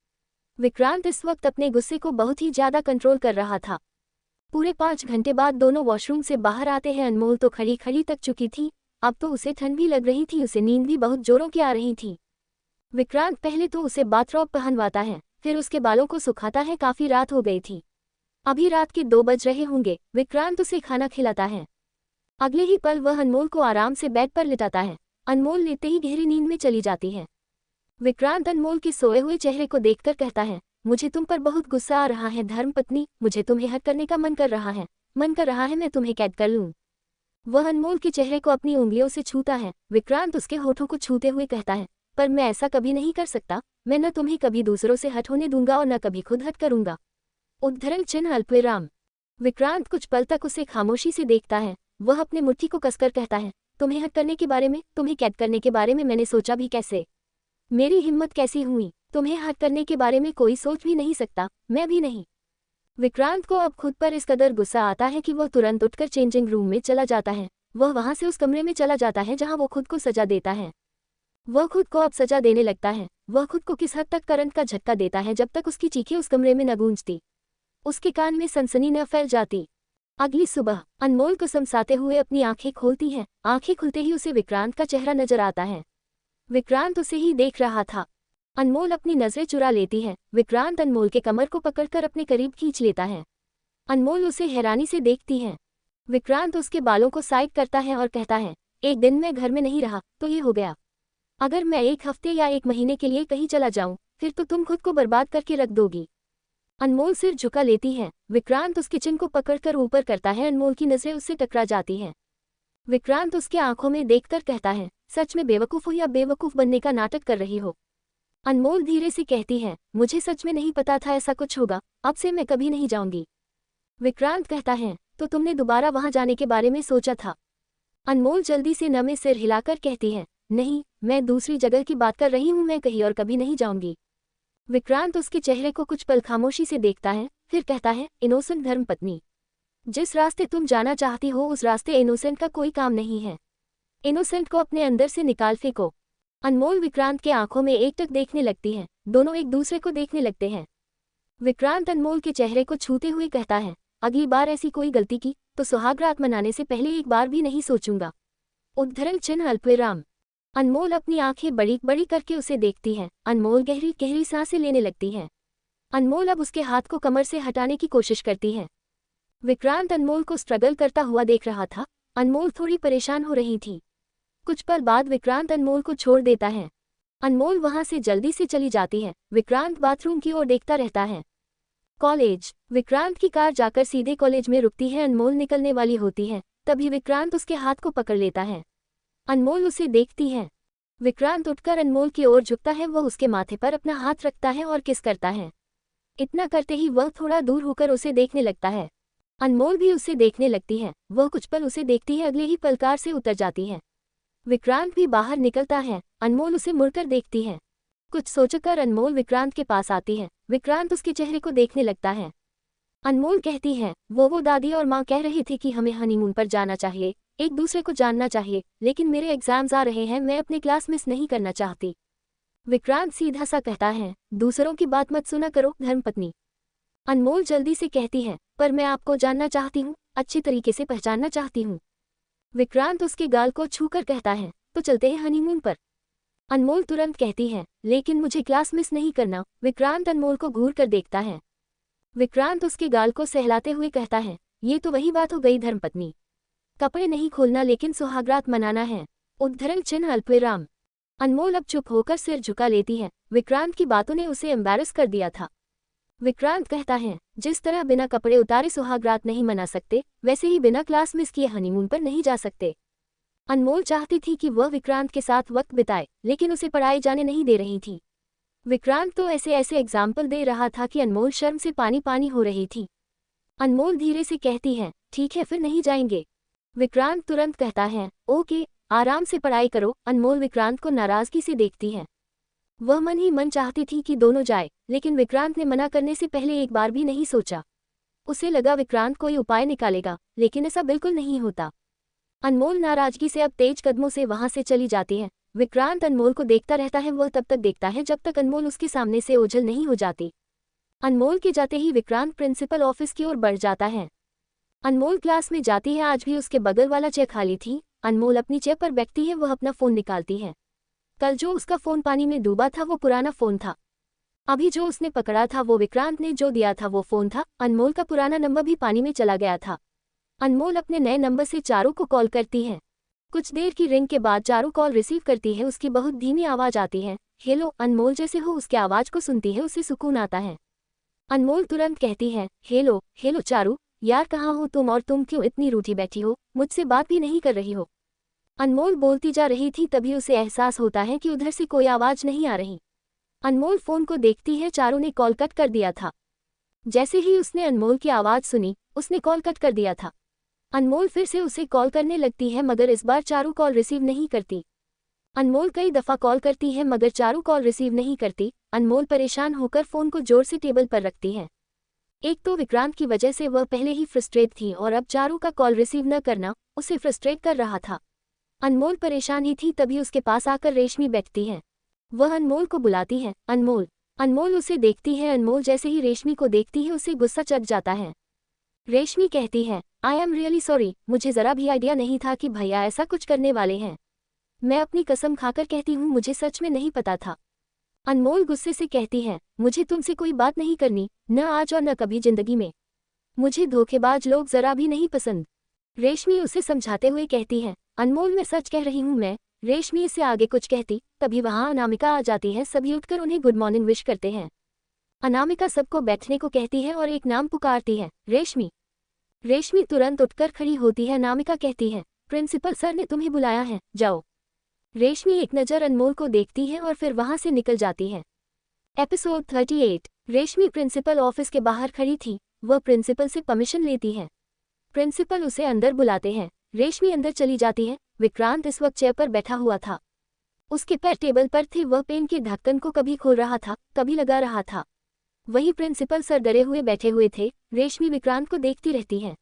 विक्रांत इस वक्त अपने गुस्से को बहुत ही ज्यादा कंट्रोल कर रहा था। पूरे 5 घंटे बाद दोनों वॉशरूम से बाहर आते हैं। अनमोल तो खड़ी खड़ी तक चुकी थी। अब तो उसे ठंड भी लग रही थी। उसे नींद भी बहुत जोरों की आ रही थी। विक्रांत पहले तो उसे बाथरॉब पहनवाता है, फिर उसके बालों को सुखाता है। काफी रात हो गई थी। अभी रात के 2 बज रहे होंगे। विक्रांत उसे खाना खिलाता है। अगले ही पल वह अनमोल को आराम से बेड पर लिटाता है। अनमोल लेते ही गहरी नींद में चली जाती है। विक्रांत अनमोल के सोए हुए चेहरे को देखकर कहता है, मुझे तुम पर बहुत गुस्सा आ रहा है धर्मपत्नी। मुझे तुम्हें हक करने का मन कर रहा है। मैं तुम्हें कैद कर लूं। वह अनमोल के चेहरे को अपनी उंगलियों से छूता है। विक्रांत उसके होठों को छूते हुए कहता है, पर मैं ऐसा कभी नहीं कर सकता। मैं न तुम्हें कभी दूसरों से हट होने दूंगा और न कभी खुद हट करूंगा। उद्धरण चिन्ह अल्पविराम। विक्रांत कुछ पल तक उसे खामोशी से देखता है। वह अपने मुट्ठी को कसकर कहता है, तुम्हें हट करने के बारे में, तुम्हें कैद करने के बारे में मैंने सोचा भी कैसे? मेरी हिम्मत कैसी हुई? तुम्हें हर्ट करने के बारे में कोई सोच भी नहीं सकता, मैं भी नहीं। विक्रांत को अब खुद पर इस कदर गुस्सा आता है कि वह तुरंत उठकर चेंजिंग रूम में चला जाता है। वह वहां से उस कमरे में चला जाता है जहां वो खुद को सजा देता है। वह खुद को अब सजा देने लगता है। वह खुद को किस हद तक करंट का झटका देता है जब तक उसकी चीखें उस कमरे में न गूंजती, उसके कान में सनसनी न फैल जाती। अगली सुबह अनमोल को समसाते हुए अपनी आंखें खोलती है। आंखें खुलते ही उसे विक्रांत का चेहरा नजर आता है। विक्रांत उसे ही देख रहा था। अनमोल अपनी नजरें चुरा लेती है। विक्रांत अनमोल के कमर को पकड़कर अपने करीब खींच लेता है। अनमोल उसे हैरानी से देखती है। विक्रांत उसके बालों को साइड करता है और कहता है, एक दिन मैं घर में नहीं रहा तो ये हो गया। अगर मैं 1 हफ्ते या 1 महीने के लिए कहीं चला जाऊं फिर तो तुम खुद को बर्बाद करके रख दोगी। अनमोल सिर झुका लेती है। विक्रांत उसके चिन को पकड़कर ऊपर करता है। अनमोल की नजरें उससे टकरा जाती हैं। विक्रांत उसके आंखों में देखकर कहता है, सच में बेवकूफ हो या बेवकूफ बनने का नाटक कर रही हो? अनमोल धीरे से कहती है, मुझे सच में नहीं पता था ऐसा कुछ होगा, अब से मैं कभी नहीं जाऊंगी। विक्रांत कहता है, तो तुमने दोबारा वहां जाने के बारे में सोचा था? अनमोल जल्दी से नमे सिर हिलाकर कहती है, नहीं, मैं दूसरी जगह की बात कर रही हूं, मैं कहीं और कभी नहीं जाऊंगी। विक्रांत उसके चेहरे को कुछ पल खामोशी से देखता है, फिर कहता है, इनोसेंट धर्मपत्नी, जिस रास्ते तुम जाना चाहती हो उस रास्ते इनोसेंट का कोई काम नहीं है। इनोसेंट को अपने अंदर से निकाल फेंको। अनमोल विक्रांत के आंखों में एकटक देखने लगती है। दोनों एक दूसरे को देखने लगते हैं। विक्रांत अनमोल के चेहरे को छूते हुए कहता है, अगली बार ऐसी कोई गलती की तो सुहागरात मनाने से पहले एक बार भी नहीं सोचूंगा। उद्धरण चिन्ह अल्पविराम। अनमोल अपनी आंखें बड़ी बड़ी करके उसे देखती है। अनमोल गहरी गहरी सांसें लेने लगती है। अनमोल अब उसके हाथ को कमर से हटाने की कोशिश करती है। विक्रांत अनमोल को स्ट्रगल करता हुआ देख रहा था। अनमोल थोड़ी परेशान हो रही थी। कुछ पल बाद विक्रांत अनमोल को छोड़ देता है। अनमोल वहां से जल्दी से चली जाती है। विक्रांत बाथरूम की ओर देखता रहता है। कॉलेज। विक्रांत की कार जाकर सीधे कॉलेज में रुकती है। अनमोल निकलने वाली होती है, तभी विक्रांत उसके हाथ को पकड़ लेता है। अनमोल उसे देखती है। विक्रांत उठकर अनमोल की ओर झुकता है। वह उसके माथे पर अपना हाथ रखता है और किस करता है। इतना करते ही वह थोड़ा दूर होकर उसे देखने लगता है। अनमोल भी उसे देखने लगती है। वह कुछ पल उसे देखती है, अगले ही पल कार से उतर जाती है। विक्रांत भी बाहर निकलता है। अनमोल उसे मुड़कर देखती है। कुछ सोचकर अनमोल विक्रांत के पास आती है। विक्रांत उसके चेहरे को देखने लगता है। अनमोल कहती है, वो दादी और माँ कह रही थी कि हमें हनीमून पर जाना चाहिए, एक दूसरे को जानना चाहिए, लेकिन मेरे एग्जाम्स आ रहे हैं, मैं अपनी क्लास मिस नहीं करना चाहती। विक्रांत सीधा सा कहता है, दूसरों की बात मत सुना करो धर्मपत्नी। अनमोल जल्दी से कहती है, पर मैं आपको जानना चाहती हूँ, अच्छी तरीके से पहचानना चाहती हूँ। विक्रांत उसके गाल को छूकर कहता है, तो चलते हैं हनीमून पर। अनमोल तुरंत कहती है, लेकिन मुझे क्लास मिस नहीं करना। विक्रांत अनमोल को घूर कर देखता है। विक्रांत उसके गाल को सहलाते हुए कहता है, ये तो वही बात हो गई धर्मपत्नी, कपड़े नहीं खोलना लेकिन सुहागरात मनाना है। उद्धरण चिन्ह अल्पविराम। अनमोल अब चुप होकर सिर झुका लेती है। विक्रांत की बातों ने उसे एम्बैरस कर दिया था। विक्रांत कहता है, जिस तरह बिना कपड़े उतारे सुहागरात नहीं मना सकते, वैसे ही बिना क्लास मिस किए हनीमून पर नहीं जा सकते। अनमोल चाहती थी कि वह विक्रांत के साथ वक्त बिताए, लेकिन उसे पढ़ाई जाने नहीं दे रही थी। विक्रांत तो ऐसे ऐसे एग्जाम्पल दे रहा था कि अनमोल शर्म से पानी पानी हो रही थी। अनमोल धीरे से कहती है, ठीक है फिर नहीं जाएंगे। विक्रांत तुरंत कहता है, ओके, आराम से पढ़ाई करो। अनमोल विक्रांत को नाराजगी से देखती है। वह मन ही मन चाहती थी कि दोनों जाए, लेकिन विक्रांत ने मना करने से पहले एक बार भी नहीं सोचा। उसे लगा विक्रांत कोई उपाय निकालेगा, लेकिन ऐसा बिल्कुल नहीं होता। अनमोल नाराजगी से अब तेज कदमों से वहां से चली जाती है। विक्रांत अनमोल को देखता रहता है। वह तब तक देखता है जब तक अनमोल उसके सामने से ओझल नहीं हो जाती। अनमोल के जाते ही विक्रांत प्रिंसिपल ऑफिस की ओर बढ़ जाता है। अनमोल क्लास में जाती है। आज भी उसके बगल वाला चेयर खाली थी। अनमोल अपनी चेयर पर बैठती है। वह अपना फोन निकालती है। कल जो उसका फोन पानी में डूबा था वो पुराना फोन था। अभी जो उसने पकड़ा था वो विक्रांत ने जो दिया था वो फोन था। अनमोल का पुराना नंबर भी पानी में चला गया था। अनमोल अपने नए नंबर से चारू को कॉल करती है। कुछ देर की रिंग के बाद चारू कॉल रिसीव करती है। उसकी बहुत धीमी आवाज आती है, हेलो। अनमोल जैसे हो उसके आवाज को सुनती है उसे सुकून आता है। अनमोल तुरंत कहती है, हेलो हेलो चारू, यार कहाँ हो तुम और तुम क्यों इतनी रूठी बैठी हो, मुझसे बात भी नहीं कर रही हो। अनमोल बोलती जा रही थी, तभी उसे एहसास होता है कि उधर से कोई आवाज नहीं आ रही। अनमोल फोन को देखती है, चारू ने कॉल कट कर दिया था। जैसे ही उसने अनमोल की आवाज सुनी, उसने कॉल कट कर दिया था। अनमोल फिर से उसे कॉल करने लगती है, मगर इस बार चारू कॉल रिसीव नहीं करती। अनमोल कई दफ़ा कॉल करती है मगर चारू कॉल रिसीव नहीं करती। अनमोल परेशान होकर फ़ोन को जोर से टेबल पर रखती है। एक तो विक्रांत की वजह से वह पहले ही फ्रस्ट्रेट थी और अब चारू का कॉल रिसीव न करना उसे फ्रस्ट्रेट कर रहा था। अनमोल परेशान ही थी तभी उसके पास आकर रेशमी बैठती है। वह अनमोल को बुलाती है, अनमोल। अनमोल उसे देखती है। अनमोल जैसे ही रेशमी को देखती है उसे गुस्सा चढ़ जाता है। रेशमी कहती है, आई एम रियली सॉरी, मुझे ज़रा भी आइडिया नहीं था कि भैया ऐसा कुछ करने वाले हैं। मैं अपनी कसम खाकर कहती हूँ मुझे सच में नहीं पता था। अनमोल गुस्से से कहती है, मुझे तुमसे कोई बात नहीं करनी, न आज और न कभी जिंदगी में। मुझे धोखेबाज लोग ज़रा भी नहीं पसंद। रेशमी उसे समझाते हुए कहती है, अनमोल मैं सच कह रही हूँ मैं। रेशमी इससे आगे कुछ कहती तभी वहाँ अनामिका आ जाती है। सभी उठकर उन्हें गुड मॉर्निंग विश करते हैं। अनामिका सबको बैठने को कहती है और एक नाम पुकारती है, रेशमी। रेशमी तुरंत उठकर खड़ी होती है। अनामिका कहती है, प्रिंसिपल सर ने तुम्हें बुलाया है, जाओ। रेशमी एक नज़र अनमोल को देखती है और फिर वहां से निकल जाती है। एपिसोड 38। रेशमी प्रिंसिपल ऑफिस के बाहर खड़ी थी। वह प्रिंसिपल से परमिशन लेती है। प्रिंसिपल उसे अंदर बुलाते हैं। रेशमी अंदर चली जाती है। विक्रांत इस वक्त चेयर पर बैठा हुआ था। उसके पैर टेबल पर थे। वह पेन के ढक्कन को कभी खोल रहा था, कभी लगा रहा था। वहीं प्रिंसिपल सर डरे हुए बैठे हुए थे। रेशमी विक्रांत को देखती रहती है।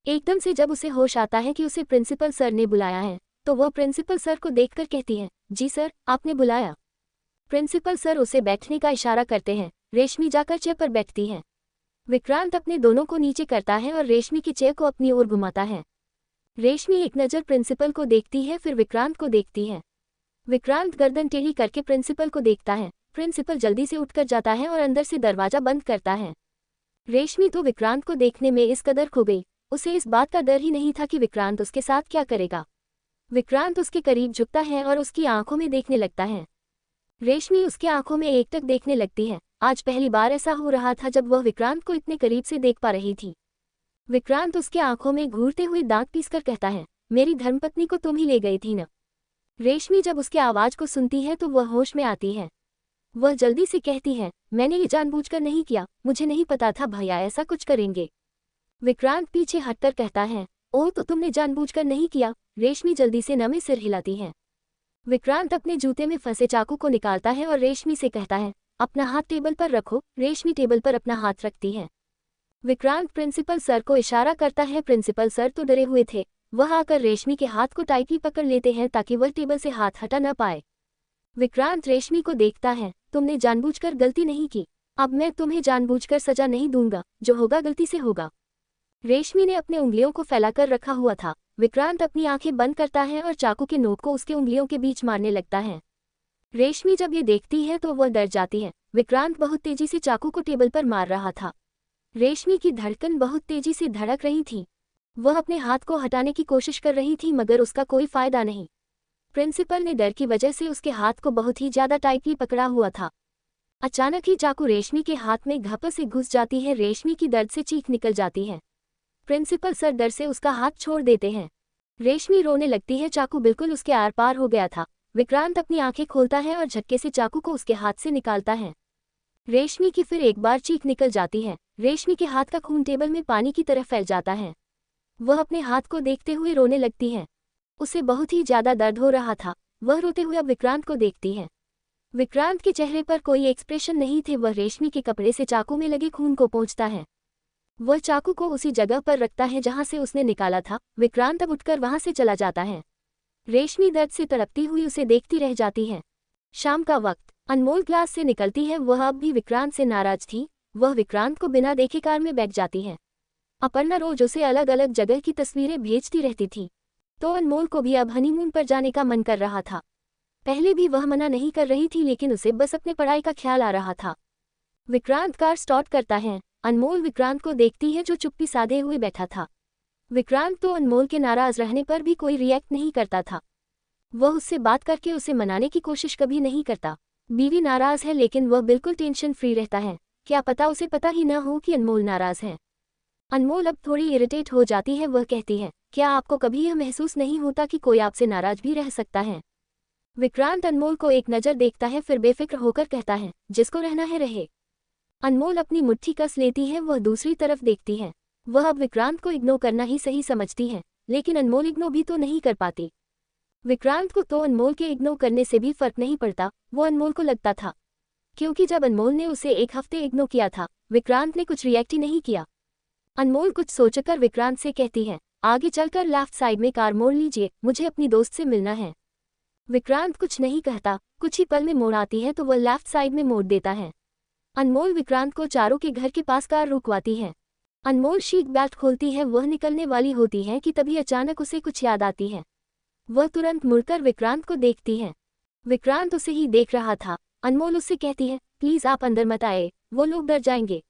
एकदम से जब उसे होश आता है कि उसे प्रिंसिपल सर ने बुलाया है तो वह प्रिंसिपल सर को देखकर कहती है, जी सर, आपने बुलाया। प्रिंसिपल सर उसे बैठने का इशारा करते हैं। रेशमी जाकर चेयर पर बैठती है। विक्रांत अपने दोनों को नीचे करता है और रेशमी की चेयर को अपनी ओर घुमाता है। रेशमी एक नज़र प्रिंसिपल को देखती है फिर विक्रांत को देखती है। विक्रांत गर्दन टेढ़ी करके प्रिंसिपल को देखता है। प्रिंसिपल जल्दी से उठकर जाता है और अंदर से दरवाजा बंद करता है। रेशमी तो विक्रांत को देखने में इस कदर खो गई, उसे इस बात का डर ही नहीं था कि विक्रांत उसके साथ क्या करेगा। विक्रांत उसके करीब झुकता है और उसकी आंखों में देखने लगता है। रेशमी उसके आंखों में एकटक देखने लगती है। आज पहली बार ऐसा हो रहा था जब वह विक्रांत को इतने करीब से देख पा रही थी। विक्रांत उसके आंखों में घूरते हुए दांत पीसकर कहता है, मेरी धर्मपत्नी को तुम ही ले गई थी न। रेशमी जब उसके आवाज को सुनती है तो वह होश में आती है। वह जल्दी से कहती है, मैंने ये जानबूझकर नहीं किया, मुझे नहीं पता था भैया ऐसा कुछ करेंगे। विक्रांत पीछे हटकर कहता है, ओह तो तुमने जानबूझकर नहीं किया। रेशमी जल्दी से नमे सिर हिलाती है। विक्रांत अपने जूते में फंसे चाकू को निकालता है और रेशमी से कहता है, अपना हाथ टेबल पर रखो। रेशमी टेबल पर अपना हाथ रखती है। विक्रांत प्रिंसिपल सर को इशारा करता है। प्रिंसिपल सर तो डरे हुए थे। वह आकर रेशमी के हाथ को टाइटली पकड़ लेते हैं ताकि वह टेबल से हाथ हटा न पाए। विक्रांत रेशमी को देखता है, तुमने जानबूझकर गलती नहीं की। अब मैं तुम्हें जानबूझकर सजा नहीं दूंगा, जो होगा गलती से होगा। रेशमी ने अपने उंगलियों को फैलाकर रखा हुआ था। विक्रांत अपनी आंखें बंद करता है और चाकू के नोक को उसके उंगलियों के बीच मारने लगता है। रेशमी जब ये देखती है तो वह डर जाती है। विक्रांत बहुत तेजी से चाकू को टेबल पर मार रहा था। रेशमी की धड़कन बहुत तेजी से धड़क रही थी। वह अपने हाथ को हटाने की कोशिश कर रही थी मगर उसका कोई फायदा नहीं। प्रिंसिपल ने डर की वजह से उसके हाथ को बहुत ही ज्यादा टाइटली पकड़ा हुआ था। अचानक ही चाकू रेशमी के हाथ में घपस से घुस जाती है। रेशमी की दर्द से चीख निकल जाती है। प्रिंसिपल सर डर से उसका हाथ छोड़ देते हैं। रेशमी रोने लगती है। चाकू बिल्कुल उसके आर पार हो गया था। विक्रांत अपनी आंखें खोलता है और झटके से चाकू को उसके हाथ से निकालता है। रेशमी की फिर एक बार चीख निकल जाती है। रेशमी के हाथ का खून टेबल में पानी की तरह फैल जाता है। वह अपने हाथ को देखते हुए रोने लगती है। उसे बहुत ही ज्यादा दर्द हो रहा था। वह रोते हुए अब विक्रांत को देखती है। विक्रांत के चेहरे पर कोई एक्सप्रेशन नहीं थे। वह रेशमी के कपड़े से चाकू में लगे खून को पोंछता है। वह चाकू को उसी जगह पर रखता है जहां से उसने निकाला था। विक्रांत अब उठकर वहां से चला जाता है। रेशमी दर्द से तड़पती हुई उसे देखती रह जाती है। शाम का वक्त, अनमोल क्लास से निकलती है। वह अब भी विक्रांत से नाराज थी। वह विक्रांत को बिना देखे कार में बैठ जाती है। अपर्णा रोज उसे अलग अलग जगह की तस्वीरें भेजती रहती थी, तो अनमोल को भी अब हनीमून पर जाने का मन कर रहा था। पहले भी वह मना नहीं कर रही थी लेकिन उसे बस अपने पढ़ाई का ख्याल आ रहा था। विक्रांत कार स्टार्ट करता है। अनमोल विक्रांत को देखती है जो चुप्पी साधे हुए बैठा था। विक्रांत तो अनमोल के नाराज रहने पर भी कोई रिएक्ट नहीं करता था। वह उससे बात करके उसे मनाने की कोशिश कभी नहीं करता। बीवी नाराज है लेकिन वह बिल्कुल टेंशन फ्री रहता है। क्या पता उसे पता ही न हो कि अनमोल नाराज है। अनमोल अब थोड़ी इरिटेट हो जाती है। वह कहती है, क्या आपको कभी यह महसूस नहीं होता कि कोई आपसे नाराज भी रह सकता है। विक्रांत अनमोल को एक नज़र देखता है फिर बेफिक्र होकर कहता है, जिसको रहना है रहे। अनमोल अपनी मुट्ठी कस लेती है। वह दूसरी तरफ देखती है। वह अब विक्रांत को इग्नोर करना ही सही समझती है लेकिन अनमोल इग्नोर भी तो नहीं कर पाती। विक्रांत को तो अनमोल के इग्नोर करने से भी फर्क नहीं पड़ता, वो अनमोल को लगता था, क्योंकि जब अनमोल ने उसे एक हफ्ते इग्नोर किया था, विक्रांत ने कुछ रिएक्ट ही नहीं किया। अनमोल कुछ सोचकर विक्रांत से कहती है, आगे चलकर लेफ्ट साइड में कार मोड़ लीजिए, मुझे अपनी दोस्त से मिलना है। विक्रांत कुछ नहीं कहता, कुछ ही पल में मोड़ आती है तो वह लेफ्ट साइड में मोड़ देता है। अनमोल विक्रांत को चारों के घर के पास कार रुकवाती है। अनमोल सीट बेल्ट खोलती है, वह निकलने वाली होती है कि तभी अचानक उसे कुछ याद आती है। वह तुरंत मुड़कर विक्रांत को देखती है। विक्रांत उसे ही देख रहा था। अनमोल उससे कहती है, प्लीज आप अंदर मत आए, वो लोग डर जाएंगे।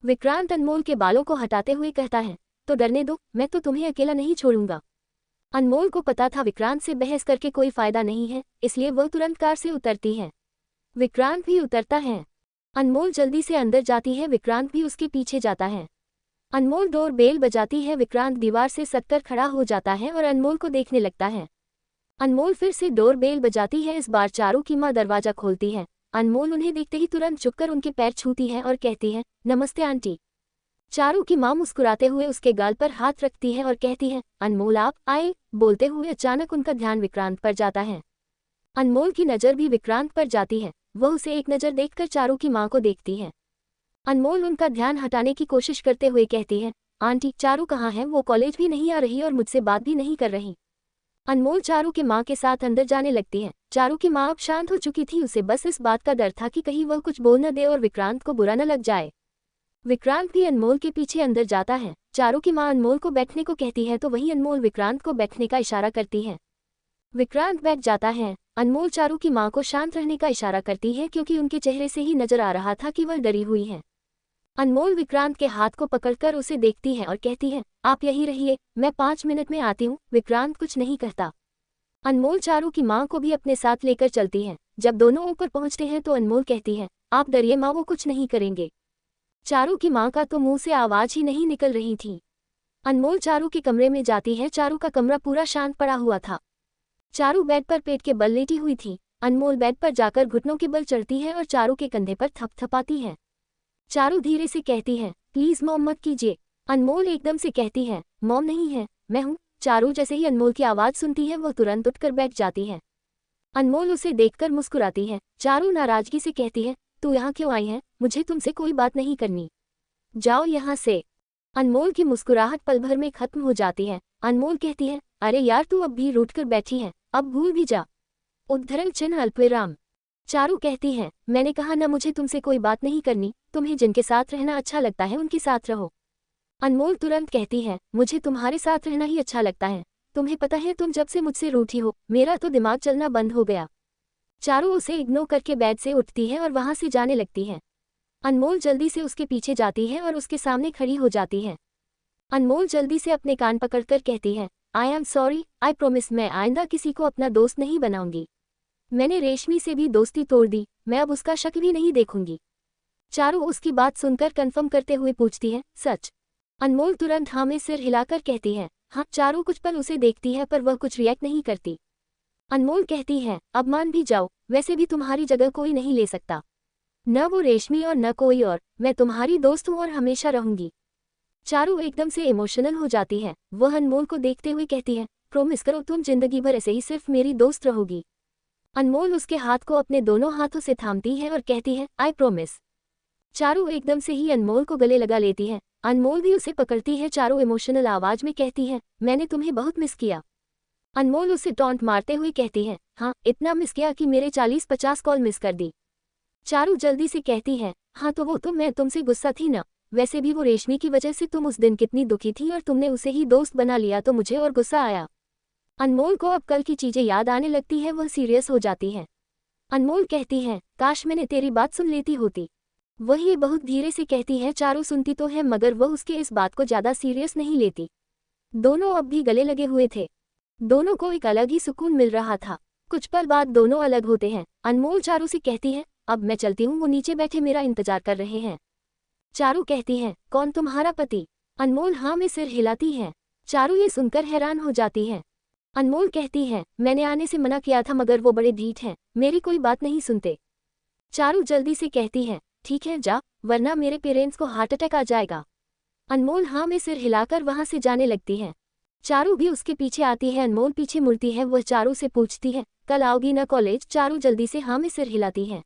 विक्रांत अनमोल के बालों को हटाते हुए कहता है, तो डरने दो, मैं तो तुम्हें अकेला नहीं छोड़ूंगा। अनमोल को पता था विक्रांत से बहस करके कोई फायदा नहीं है, इसलिए वह तुरंत कार से उतरती है। विक्रांत भी उतरता है। अनमोल जल्दी से अंदर जाती है, विक्रांत भी उसके पीछे जाता है। अनमोल डोर बेल बजाती है, विक्रांत दीवार से सटकर खड़ा हो जाता है और अनमोल को देखने लगता है। अनमोल फिर से डोर बेल बजाती है, इस बार चारू की माँ दरवाजा खोलती है। अनमोल उन्हें देखते ही तुरंत झुककर उनके पैर छूती है और कहती है, नमस्ते आंटी। चारू की माँ मुस्कुराते हुए उसके गाल पर हाथ रखती है और कहती है, अनमोल आप आए। बोलते हुए अचानक उनका ध्यान विक्रांत पर जाता है। अनमोल की नज़र भी विक्रांत पर जाती है, वह उसे एक नज़र देखकर चारू की माँ को देखती है। अनमोल उनका ध्यान हटाने की कोशिश करते हुए कहती है, आंटी चारू कहाँ है, वो कॉलेज भी नहीं आ रही और मुझसे बात भी नहीं कर रही। अनमोल चारू की माँ के साथ अंदर जाने लगती है। चारू की माँ अब शांत हो चुकी थी, उसे बस इस बात का डर था कि कहीं वह कुछ बोल न दे और विक्रांत को बुरा न लग जाए। विक्रांत भी अनमोल के पीछे अंदर जाता है। चारू की माँ अनमोल को बैठने को कहती है तो वहीं अनमोल विक्रांत को बैठने का इशारा करती है। विक्रांत बैठ जाता है। अनमोल चारू की माँ को शांत रहने का इशारा करती है क्योंकि उनके चेहरे से ही नजर आ रहा था कि वह डरी हुई है। अनमोल विक्रांत के हाथ को पकड़कर उसे देखती है और कहती है, आप यहीं रहिए, मैं 5 मिनट में आती हूँ। विक्रांत कुछ नहीं कहता। अनमोल चारू की माँ को भी अपने साथ लेकर चलती है। जब दोनों ऊपर पहुँचते हैं तो अनमोल कहती है, आप डरिए माँ, वो कुछ नहीं करेंगे। चारू की माँ का तो मुंह से आवाज ही नहीं निकल रही थी। अनमोल चारू के कमरे में जाती है। चारू का कमरा पूरा शांत पड़ा हुआ था। चारू बेड पर पेट के बल लेटी हुई थी। अनमोल बेड पर जाकर घुटनों के बल चढ़ती है और चारू के कंधे पर थपथपाती है। चारू धीरे से कहती है, प्लीज मॉम मत कीजिए। अनमोल एकदम से कहती है, मॉम नहीं है, मैं हूँ। चारू जैसे ही अनमोल की आवाज सुनती है वो तुरंत उठकर बैठ जाती है। अनमोल उसे देखकर मुस्कुराती है। चारू नाराजगी से कहती है, तू यहाँ क्यों आई है, मुझे तुमसे कोई बात नहीं करनी, जाओ यहाँ से। अनमोल की मुस्कुराहट पल भर में खत्म हो जाती है। अनमोल कहती है, अरे यार तू अब भी रूठकर बैठी है, अब भूल भी जा। उद्धरण चिन्ह अल्पविराम। चारू कहती है, मैंने कहा ना मुझे तुमसे कोई बात नहीं करनी, तुम्हें जिनके साथ रहना अच्छा लगता है उनके साथ रहो। अनमोल तुरंत कहती है, मुझे तुम्हारे साथ रहना ही अच्छा लगता है। तुम्हें पता है तुम जब से मुझसे रूठी हो मेरा तो दिमाग चलना बंद हो गया। चारू उसे इग्नोर करके बेड से उठती है और वहां से जाने लगती है। अनमोल जल्दी से उसके पीछे जाती है और उसके सामने खड़ी हो जाती है। अनमोल जल्दी से अपने कान पकड़कर कहती है, I am sorry, I promise, मैं आइंदा किसी को अपना दोस्त नहीं बनाऊंगी। मैंने रेशमी से भी दोस्ती तोड़ दी, मैं अब उसका शक भी नहीं देखूंगी। चारू उसकी बात सुनकर कंफर्म करते हुए पूछती है, सच? अनमोल तुरंत हाँ में सिर हिलाकर कहती है, हाँ। चारू कुछ पल उसे देखती है पर वह कुछ रिएक्ट नहीं करती। अनमोल कहती है, अब मान भी जाओ, वैसे भी तुम्हारी जगह कोई नहीं ले सकता, न वो रेशमी और न कोई और, मैं तुम्हारी दोस्त हूँ और हमेशा रहूंगी। चारू एकदम से इमोशनल हो जाती है। वह अनमोल को देखते हुए कहती है, प्रॉमिस करो तुम जिंदगी भर ऐसे ही सिर्फ मेरी दोस्त रहोगी। अनमोल उसके हाथ को अपने दोनों हाथों से थामती है और कहती है, आई प्रॉमिस। चारू एकदम से ही अनमोल को गले लगा लेती है। अनमोल भी उसे पकड़ती है। चारू इमोशनल आवाज में कहती है, मैंने तुम्हें बहुत मिस किया। अनमोल उसे टॉन्ट मारते हुए कहती है, हाँ, इतना मिस किया कि मेरे 40-50 कॉल मिस कर दी। चारू जल्दी से कहती है, हाँ तो वो तो मैं तुमसे गुस्सा थी ना, वैसे भी वो रेशमी की वजह से तुम उस दिन कितनी दुखी थी और तुमने उसे ही दोस्त बना लिया तो मुझे और गुस्सा आया। अनमोल को अब कल की चीजें याद आने लगती है, वह सीरियस हो जाती है। अनमोल कहती है, काश मैंने तेरी बात सुन लेती होती। वह ये बहुत धीरे से कहती है। चारू सुनती तो है मगर वह उसके इस बात को ज्यादा सीरियस नहीं लेती। दोनों अब भी गले लगे हुए थे। दोनों को एक अलग ही सुकून मिल रहा था। कुछ पल बाद दोनों अलग होते हैं। अनमोल चारू से कहती है, अब मैं चलती हूँ, वो नीचे बैठे मेरा इंतजार कर रहे हैं। चारू कहती है, कौन, तुम्हारा पति? अनमोल हाँ में सिर हिलाती है। चारू ये सुनकर हैरान हो जाती है। अनमोल कहती है, मैंने आने से मना किया था मगर वो बड़े ढीठ हैं, मेरी कोई बात नहीं सुनते। चारू जल्दी से कहती है, ठीक है जा, वरना मेरे पेरेंट्स को हार्ट अटैक आ जाएगा। अनमोल हाँ में सिर हिलाकर वहां से जाने लगती है। चारू भी उसके पीछे आती है। अनमोल पीछे मुड़ती है। वह चारू से पूछती है, कल आओगी ना कॉलेज? चारू जल्दी से हाँ में सिर हिलाती है।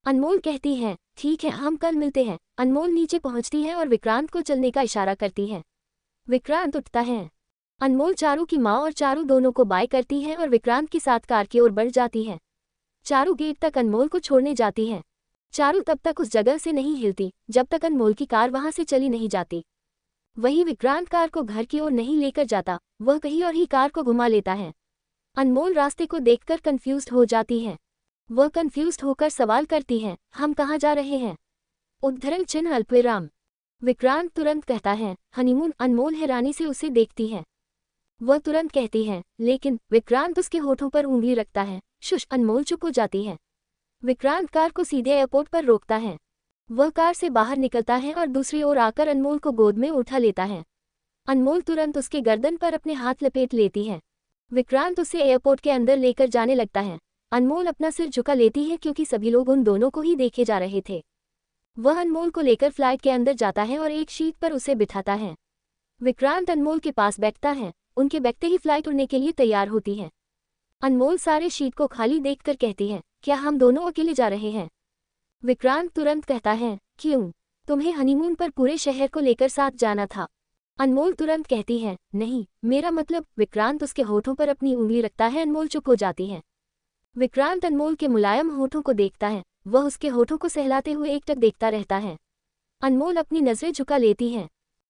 अनमोल कहती है, ठीक है हम कल मिलते हैं। अनमोल नीचे पहुंचती है और विक्रांत को चलने का इशारा करती है। विक्रांत उठता है। अनमोल चारू की माँ और चारू दोनों को बाय करती है और विक्रांत के साथ कार की ओर बढ़ जाती है। चारू गेट तक अनमोल को छोड़ने जाती है। चारू तब तक उस जगह से नहीं हिलती जब तक अनमोल की कार वहां से चली नहीं जाती। वहीं विक्रांत कार को घर की ओर नहीं लेकर जाता, वह कहीं और ही कार को घुमा लेता है। अनमोल रास्ते को देखकर कंफ्यूज्ड हो जाती है। वह कंफ्यूज्ड होकर सवाल करती है, हम कहाँ जा रहे हैं? उद्धरण चिन्ह अल्पविराम। विक्रांत तुरंत कहता है, हनीमून। अनमोल हैरानी से उसे देखती है। वह तुरंत कहती है, लेकिन। विक्रांत उसके होठों पर उंगली रखता है। शुश। अनमोल चुप हो जाती है। विक्रांत कार को सीधे एयरपोर्ट पर रोकता है। वह कार से बाहर निकलता है और दूसरी ओर आकर अनमोल को गोद में उठा लेता है। अनमोल तुरंत उसके गर्दन पर अपने हाथ लपेट लेती है। विक्रांत उसे एयरपोर्ट के अंदर लेकर जाने लगता है। अनमोल अपना सिर झुका लेती है क्योंकि सभी लोग उन दोनों को ही देखे जा रहे थे। वह अनमोल को लेकर फ्लाइट के अंदर जाता है और एक शीट पर उसे बिठाता है। विक्रांत अनमोल के पास बैठता है। उनके बैठते ही फ्लाइट उड़ने के लिए तैयार होती है। अनमोल सारे शीट को खाली देखकर कहती है, क्या हम दोनों अकेले जा रहे हैं? विक्रांत तुरंत कहता है, क्यों? तुम्हें हनीमून पर पूरे शहर को लेकर साथ जाना था। अनमोल तुरंत कहती है, नहीं, मेरा मतलब। विक्रांत उसके होठों पर अपनी उंगली रखता है। अनमोल चुप हो जाती है। विक्रांत अनमोल के मुलायम होठों को देखता है। वह उसके होठों को सहलाते हुए एकटक देखता रहता है। अनमोल अपनी नजरें झुका लेती है।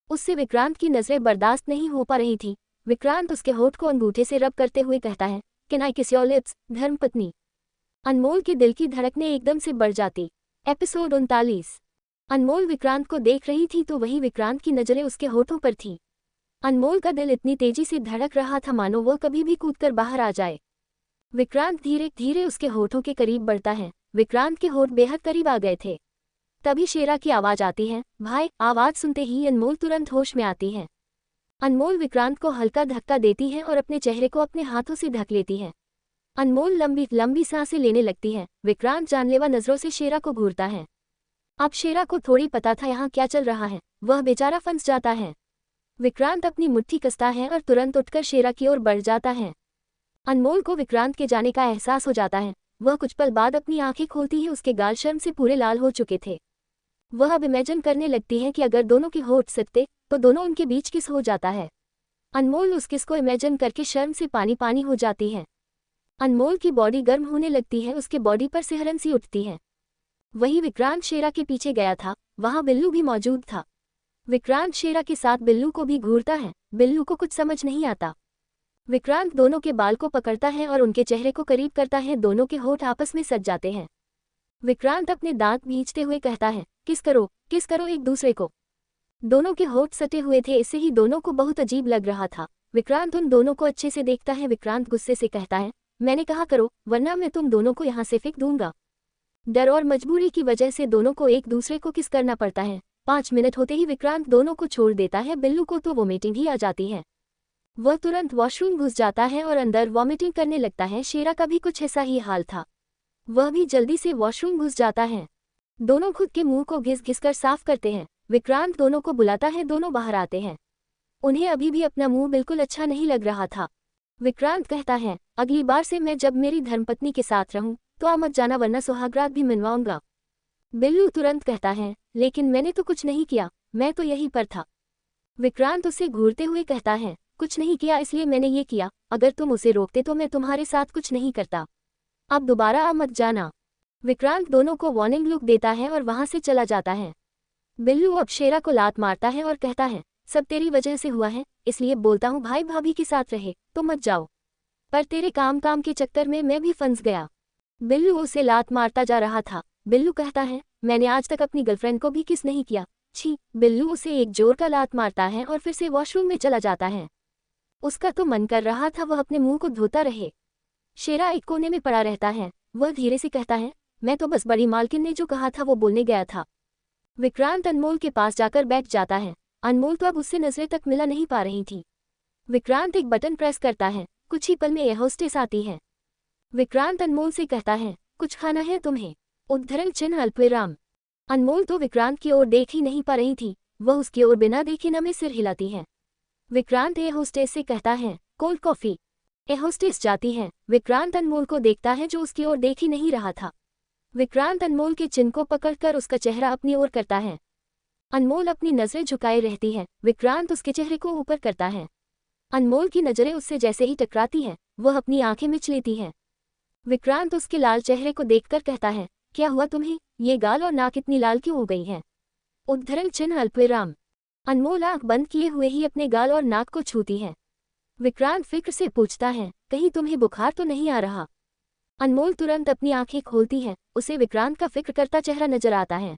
उससे विक्रांत की नजरें बर्दाश्त नहीं हो पा रही थी। विक्रांत उसके होठ को अंगूठे से रब करते हुए कहता है, कैन आई किस योर लिप्स, धर्मपत्नी? अनमोल के दिल की धड़कनें एकदम से बढ़ जाती। एपिसोड 39। अनमोल विक्रांत को देख रही थी तो वही विक्रांत की नजरें उसके होठों पर थी। अनमोल का दिल इतनी तेजी से धड़क रहा था मानो वह कभी भी कूदकर बाहर आ जाए। विक्रांत धीरे धीरे उसके होठों के करीब बढ़ता है। विक्रांत के होठ बेहद करीब आ गए थे। तभी शेरा की आवाज आती है, भाई। आवाज सुनते ही अनमोल तुरंत होश में आती है। अनमोल विक्रांत को हल्का धक्का देती है और अपने चेहरे को अपने हाथों से ढक लेती है। अनमोल लंबी लंबी सांसें लेने लगती है। विक्रांत जानलेवा नजरों से शेरा को घूरता है। अब शेरा को थोड़ी पता था यहाँ क्या चल रहा है। वह बेचारा फंस जाता है। विक्रांत अपनी मुट्ठी कसता है और तुरंत उठकर शेरा की ओर बढ़ जाता है। अनमोल को विक्रांत के जाने का एहसास हो जाता है। वह कुछ पल बाद अपनी आंखें खोलती है। उसके गाल शर्म से पूरे लाल हो चुके थे। वह अब इमेजिन करने लगती है कि अगर दोनों के होठ सकते तो दोनों उनके बीच किस हो जाता है। अनमोल उस किस को इमेजिन करके शर्म से पानी पानी हो जाती है। अनमोल की बॉडी गर्म होने लगती है। उसके बॉडी पर सिहरन सी उठती है। वही विक्रांत शेरा के पीछे गया था। वहां बिल्लू भी मौजूद था। विक्रांत शेरा के साथ बिल्लू को भी घूरता है। बिल्लू को कुछ समझ नहीं आता। विक्रांत दोनों के बाल को पकड़ता है और उनके चेहरे को करीब करता है। दोनों के होठ आपस में सज जाते हैं। विक्रांत अपने दांत भींचते हुए कहता है, किस करो एक दूसरे को। दोनों के होठ सटे हुए थे। इससे ही दोनों को बहुत अजीब लग रहा था। विक्रांत उन दोनों को अच्छे से देखता है। विक्रांत गुस्से से कहता है, मैंने कहा करो, वरना मैं तुम दोनों को यहाँ से फेंक दूंगा। डर और मजबूरी की वजह से दोनों को एक दूसरे को किस करना पड़ता है। 5 मिनट होते ही विक्रांत दोनों को छोड़ देता है। बिल्लू को तो वॉमिटिंग ही आ जाती है। वह तुरंत वॉशरूम घुस जाता है और अंदर वॉमिटिंग करने लगता है। शेरा का भी कुछ ऐसा ही हाल था। वह भी जल्दी से वॉशरूम घुस जाता है। दोनों खुद के मुंह को घिस घिस कर साफ करते हैं। विक्रांत दोनों को बुलाता है। दोनों बाहर आते हैं। उन्हें अभी भी अपना मुंह बिल्कुल अच्छा नहीं लग रहा था। विक्रांत कहता है, अगली बार से मैं जब मेरी धर्मपत्नी के साथ रहूं तो आ मत जाना, वरना सुहागरात भी मनवाऊंगा। बिल्लू तुरंत कहता है, लेकिन मैंने तो कुछ नहीं किया, मैं तो यहीं पर था। विक्रांत उसे घूरते हुए कहता है, कुछ नहीं किया इसलिए मैंने ये किया। अगर तुम उसे रोकते तो मैं तुम्हारे साथ कुछ नहीं करता। अब दोबारा आ मत जाना। विक्रांत दोनों को वार्निंग लुक देता है और वहां से चला जाता है। बिल्लू अब शेरा को लात मारता है और कहता है, सब तेरी वजह से हुआ है, इसलिए बोलता हूँ भाई भाभी के साथ रहे तो मत जाओ। पर तेरे काम के चक्कर में मैं भी फंस गया। बिल्लू उसे लात मारता जा रहा था। बिल्लू कहता है, मैंने आज तक अपनी गर्लफ्रेंड को भी किस नहीं किया। छी। बिल्लू उसे एक जोर का लात मारता है और फिर से वॉशरूम में चला जाता है। उसका तो मन कर रहा था वह अपने मुंह को धोता रहे। शेरा एक कोने में पड़ा रहता है। वह धीरे से कहता है, मैं तो बस बड़ी मालकिन ने जो कहा था वो बोलने गया था। विक्रांत अनमोल के पास जाकर बैठ जाता है। अनमोल तो अब उससे नजरें तक मिला नहीं पा रही थी। विक्रांत एक बटन प्रेस करता है। कुछ ही पल में एयर होस्टेस आती है। विक्रांत अनमोल से कहता है, कुछ खाना है तुम्हें? उद्धरण चिन्ह अल्पविराम। अनमोल तो विक्रांत की ओर देख ही नहीं पा रही थी। वह उसकी ओर बिना देखे न में सिर हिलाती है। विक्रांत ए होस्टेस से कहता है, कोल्ड कॉफी। ए होस्टेस जाती है। विक्रांत अनमोल को देखता है जो उसकी ओर देख ही नहीं रहा था। विक्रांत अनमोल के चिन्ह को पकड़कर उसका चेहरा अपनी ओर करता है। अनमोल अपनी नजरें झुकाए रहती है। विक्रांत उसके चेहरे को ऊपर करता है। अनमोल की नजरें उससे जैसे ही टकराती है, वह अपनी आंखें मिच लेती है। विक्रांत उसके लाल चेहरे को देखकर कहता है, क्या हुआ तुम्हें? ये गाल और नाक इतनी लाल क्यों हो गई है? उद्धरण चिन्ह अल्पविराम। अनमोल आंख बंद किए हुए ही अपने गाल और नाक को छूती है। विक्रांत फिक्र से पूछता है, कहीं तुम्हें बुखार तो नहीं आ रहा? अनमोल तुरंत अपनी आंखें खोलती है। उसे विक्रांत का फिक्र करता चेहरा नजर आता है।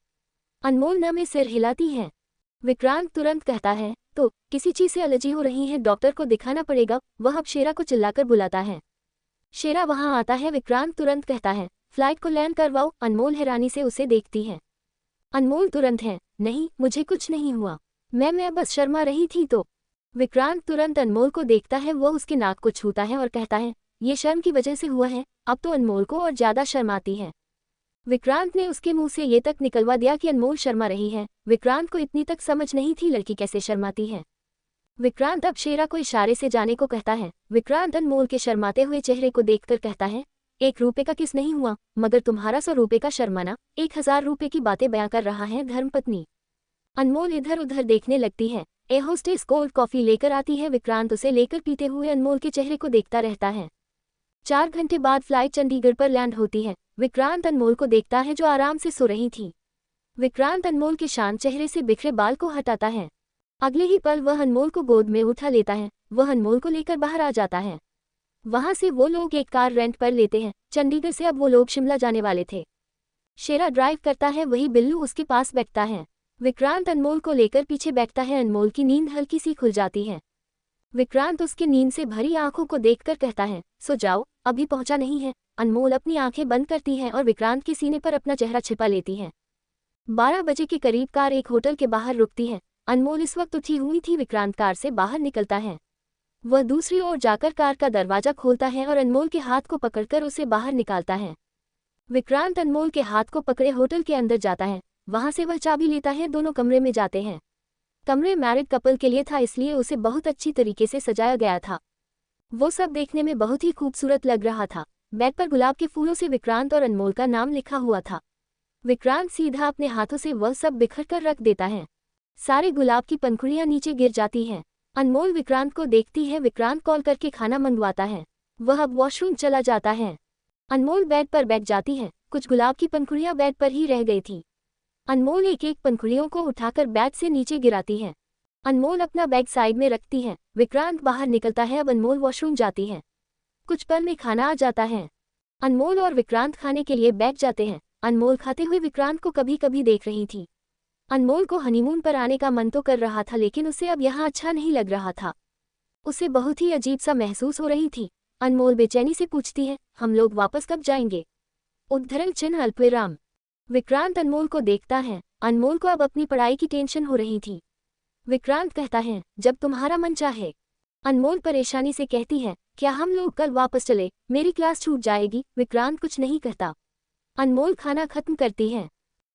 अनमोल न में सिर हिलाती है। विक्रांत तुरंत कहता है, तो किसी चीज से एलर्जी हो रही है, डॉक्टर को दिखाना पड़ेगा। वह अब शेरा को चिल्लाकर बुलाता है। शेरा वहां आता है। विक्रांत तुरंत कहता है, फ्लाइट को लैंड करवाओ। अनमोल हैरानी से उसे देखती है। अनमोल तुरंत है, नहीं मुझे कुछ नहीं हुआ, मैं बस शर्मा रही थी। तो विक्रांत तुरंत अनमोल को देखता है। वह उसके नाक को छूता है और कहता है, ये शर्म की वजह से हुआ है। अब तो अनमोल को और ज्यादा शर्म आती है। विक्रांत ने उसके मुंह से ये तक निकलवा दिया कि अनमोल शर्मा रही है। विक्रांत को इतनी तक समझ नहीं थी लड़की कैसे शर्माती है। विक्रांत अब शेरा को इशारे से जाने को कहता है। विक्रांत अनमोल के शर्माते हुए चेहरे को देखकर कहता है, 1 रुपए का किस नहीं हुआ, मगर तुम्हारा 100 रुपए का शर्माना 1000 रुपए की बातें बयां कर रहा है धर्मपत्नी। अनमोल इधर उधर देखने लगती है। ए होस्टेस कोल्ड कॉफी लेकर आती है। विक्रांत उसे लेकर पीते हुए अनमोल के चेहरे को देखता रहता है। 4 घंटे बाद फ्लाइट चंडीगढ़ पर लैंड होती है। विक्रांत अनमोल को देखता है जो आराम से सो रही थी। विक्रांत अनमोल के शांत चेहरे से बिखरे बाल को हटाता है। अगले ही पल वह अनमोल को गोद में उठा लेता है। वह अनमोल को लेकर बाहर आ जाता है। वहां से वो लोग एक कार रेंट पर लेते हैं। चंडीगढ़ से अब वो लोग शिमला जाने वाले थे। शेरा ड्राइव करता है, वही बिल्लू उसके पास बैठता है। विक्रांत अनमोल को लेकर पीछे बैठता है। अनमोल की नींद हल्की सी खुल जाती है। विक्रांत उसकी नींद से भरी आंखों को देखकर कहता है, सो जाओ, अभी पहुंचा नहीं है। अनमोल अपनी आंखें बंद करती है और विक्रांत के सीने पर अपना चेहरा छिपा लेती है। 12 बजे के करीब कार एक होटल के बाहर रुकती है। अनमोल इस वक्त उठी हुई थी। विक्रांत कार से बाहर निकलता है। वह दूसरी ओर जाकर कार का दरवाजा खोलता है और अनमोल के हाथ को पकड़कर उसे बाहर निकालता है। विक्रांत अनमोल के हाथ को पकड़े होटल के अंदर जाता है। वहां से वह चाबी लेता है। दोनों कमरे में जाते हैं। कमरे मैरिड कपल के लिए था, इसलिए उसे बहुत अच्छी तरीके से सजाया गया था। वो सब देखने में बहुत ही खूबसूरत लग रहा था। बेड पर गुलाब के फूलों से विक्रांत और अनमोल का नाम लिखा हुआ था। विक्रांत सीधा अपने हाथों से वह सब बिखर कर रख देता है। सारे गुलाब की पंखुड़ियां नीचे गिर जाती हैं। अनमोल विक्रांत को देखती है। विक्रांत कॉल करके खाना मंगवाता है। वह अब वॉशरूम चला जाता है। अनमोल बेड पर बैठ जाती है। कुछ गुलाब की पंखुड़ियां बेड पर ही रह गई थी। अनमोल एक एक पंखुड़ियों को उठाकर बेड से नीचे गिराती है। अनमोल अपना बैग साइड में रखती है। विक्रांत बाहर निकलता है। अब अनमोल वॉशरूम जाती है। कुछ पल में खाना आ जाता है। अनमोल और विक्रांत खाने के लिए बैठ जाते हैं। अनमोल खाते हुए विक्रांत को कभी कभी देख रही थी। अनमोल को हनीमून पर आने का मन तो कर रहा था, लेकिन उसे अब यहाँ अच्छा नहीं लग रहा था। उसे बहुत ही अजीब सा महसूस हो रही थी। अनमोल बेचैनी से पूछती है, हम लोग वापस कब जाएंगे? उद्धरण चिन्ह अल्पविराम। विक्रांत अनमोल को देखता है। अनमोल को अब अपनी पढ़ाई की टेंशन हो रही थी। विक्रांत कहता है, जब तुम्हारा मन चाहे। अनमोल परेशानी से कहती है, क्या हम लोग कल वापस चले? मेरी क्लास छूट जाएगी। विक्रांत कुछ नहीं कहता। अनमोल खाना खत्म करती है।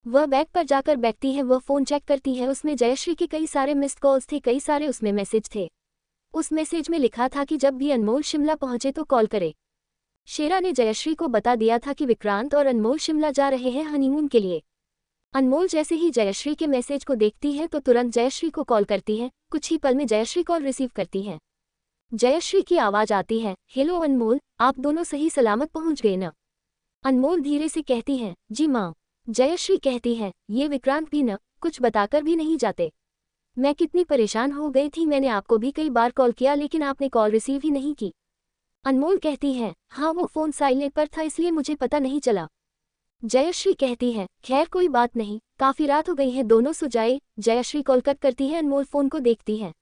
वह बैग पर जाकर बैठती है। वह फोन चेक करती है। उसमें जयश्री के कई सारे मिस्ड कॉल्स थे, कई सारे उसमें मैसेज थे। उस मैसेज में लिखा था कि जब भी अनमोल शिमला पहुंचे तो कॉल करे। शेरा ने जयश्री को बता दिया था कि विक्रांत और अनमोल शिमला जा रहे हैं हनीमून के लिए। अनमोल जैसे ही जयश्री के मैसेज को देखती है तो तुरंत जयश्री को कॉल करती है। कुछ ही पल में जयश्री कॉल रिसीव करती है। जयश्री की आवाज आती है, हेलो अनमोल, आप दोनों सही सलामत पहुंच गए न? अनमोल धीरे से कहती है, जी माँ। जयश्री कहती है, ये विक्रांत भी न कुछ बताकर भी नहीं जाते। मैं कितनी परेशान हो गई थी, मैंने आपको भी कई बार कॉल किया लेकिन आपने कॉल रिसीव ही नहीं की। अनमोल कहती है, हाँ वो फोन साइलेंट पर था इसलिए मुझे पता नहीं चला। जयश्री कहती है, खैर कोई बात नहीं, काफी रात हो गई है, दोनों सो जाए। जयश्री कॉल कट करती है। अनमोल फोन को देखती है।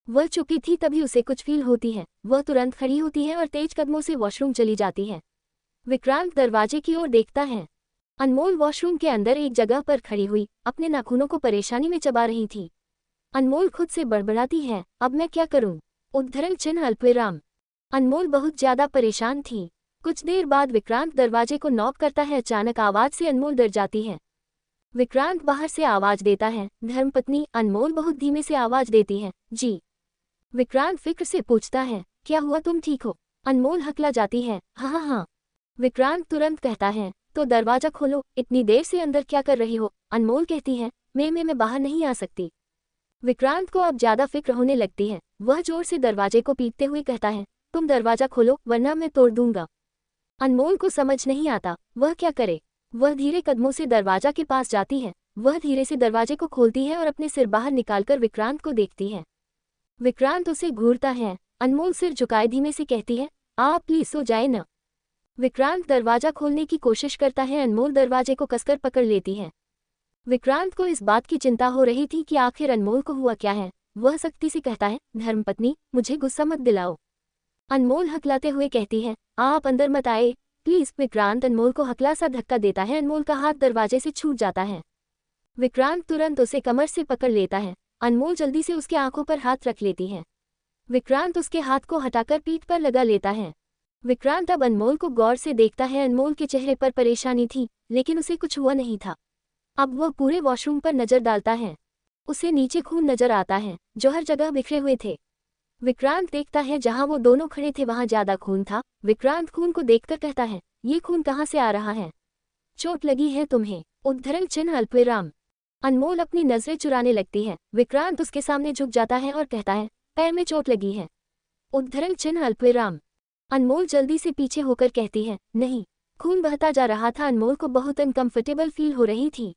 वह चुपी थी, तभी उसे कुछ फील होती है। वह तुरंत खड़ी होती है और तेज कदमों से वॉशरूम चली जाती है। विक्रांत दरवाजे की ओर देखता है। अनमोल वॉशरूम के अंदर एक जगह पर खड़ी हुई अपने नाखूनों को परेशानी में चबा रही थी। अनमोल खुद से बड़बड़ाती है, अब मैं क्या करूं? उद्धरण चिन्ह अल्पविराम। अनमोल बहुत ज्यादा परेशान थी। कुछ देर बाद विक्रांत दरवाजे को नॉक करता है। अचानक आवाज से अनमोल डर जाती है। विक्रांत बाहर से आवाज देता है, धर्मपत्नी। अनमोल बहुत धीमे से आवाज देती है, जी। विक्रांत फिक्र से पूछता है, क्या हुआ, तुम ठीक हो? अनमोल हकला जाती है, हाँ हाँ हाँ। विक्रांत तुरंत कहता है, तो दरवाजा खोलो, इतनी देर से अंदर क्या कर रही हो? अनमोल कहती है, मैं बाहर नहीं आ सकती। विक्रांत को अब ज्यादा फिक्र होने लगती है। वह जोर से दरवाजे को पीटते हुए कहता है, तुम दरवाजा खोलो वरना मैं तोड़ दूंगा। अनमोल को समझ नहीं आता वह क्या करे। वह धीरे कदमों से दरवाजा के पास जाती है। वह धीरे से दरवाजे को खोलती है और अपने सिर बाहर निकालकर विक्रांत को देखती है। विक्रांत उसे घूरता है। अनमोल सिर झुकाए धीमे से कहती है, आप प्लीज सो जाए न। विक्रांत दरवाजा खोलने की कोशिश करता है। अनमोल दरवाजे को कसकर पकड़ लेती है। विक्रांत को इस बात की चिंता हो रही थी कि आखिर अनमोल को हुआ क्या है। वह सख्ती से कहता है, धर्मपत्नी मुझे गुस्सा मत दिलाओ। अनमोल हकलाते हुए कहती है, आप अंदर मत आए प्लीज। विक्रांत अनमोल को हकला सा धक्का देता है। अनमोल का हाथ दरवाजे से छूट जाता है। विक्रांत तुरंत उसे कमर से पकड़ लेता है। अनमोल जल्दी से उसके आंखों पर हाथ रख लेती है। विक्रांत उसके हाथ को हटाकर पीठ पर लगा लेता है। विक्रांत अब अनमोल को गौर से देखता है। अनमोल के चेहरे पर परेशानी थी लेकिन उसे कुछ हुआ नहीं था। अब वह पूरे वॉशरूम पर नजर डालता है। उसे नीचे खून नजर आता है जो हर जगह बिखरे हुए थे। विक्रांत देखता है जहां वो दोनों खड़े थे वहां ज्यादा खून था। विक्रांत खून को देखकर कहता है, ये खून कहां से आ रहा है? चोट लगी है तुम्हें? उद्धरण चिन्ह अल्पविराम। अनमोल अपनी नजरें चुराने लगती है। विक्रांत उसके सामने झुक जाता है और कहता है, पैर में चोट लगी है। उद्धरण चिन्ह अल्पविराम। अनमोल जल्दी से पीछे होकर कहती है, नहीं। खून बहता जा रहा था। अनमोल को बहुत अनकंफर्टेबल फील हो रही थी।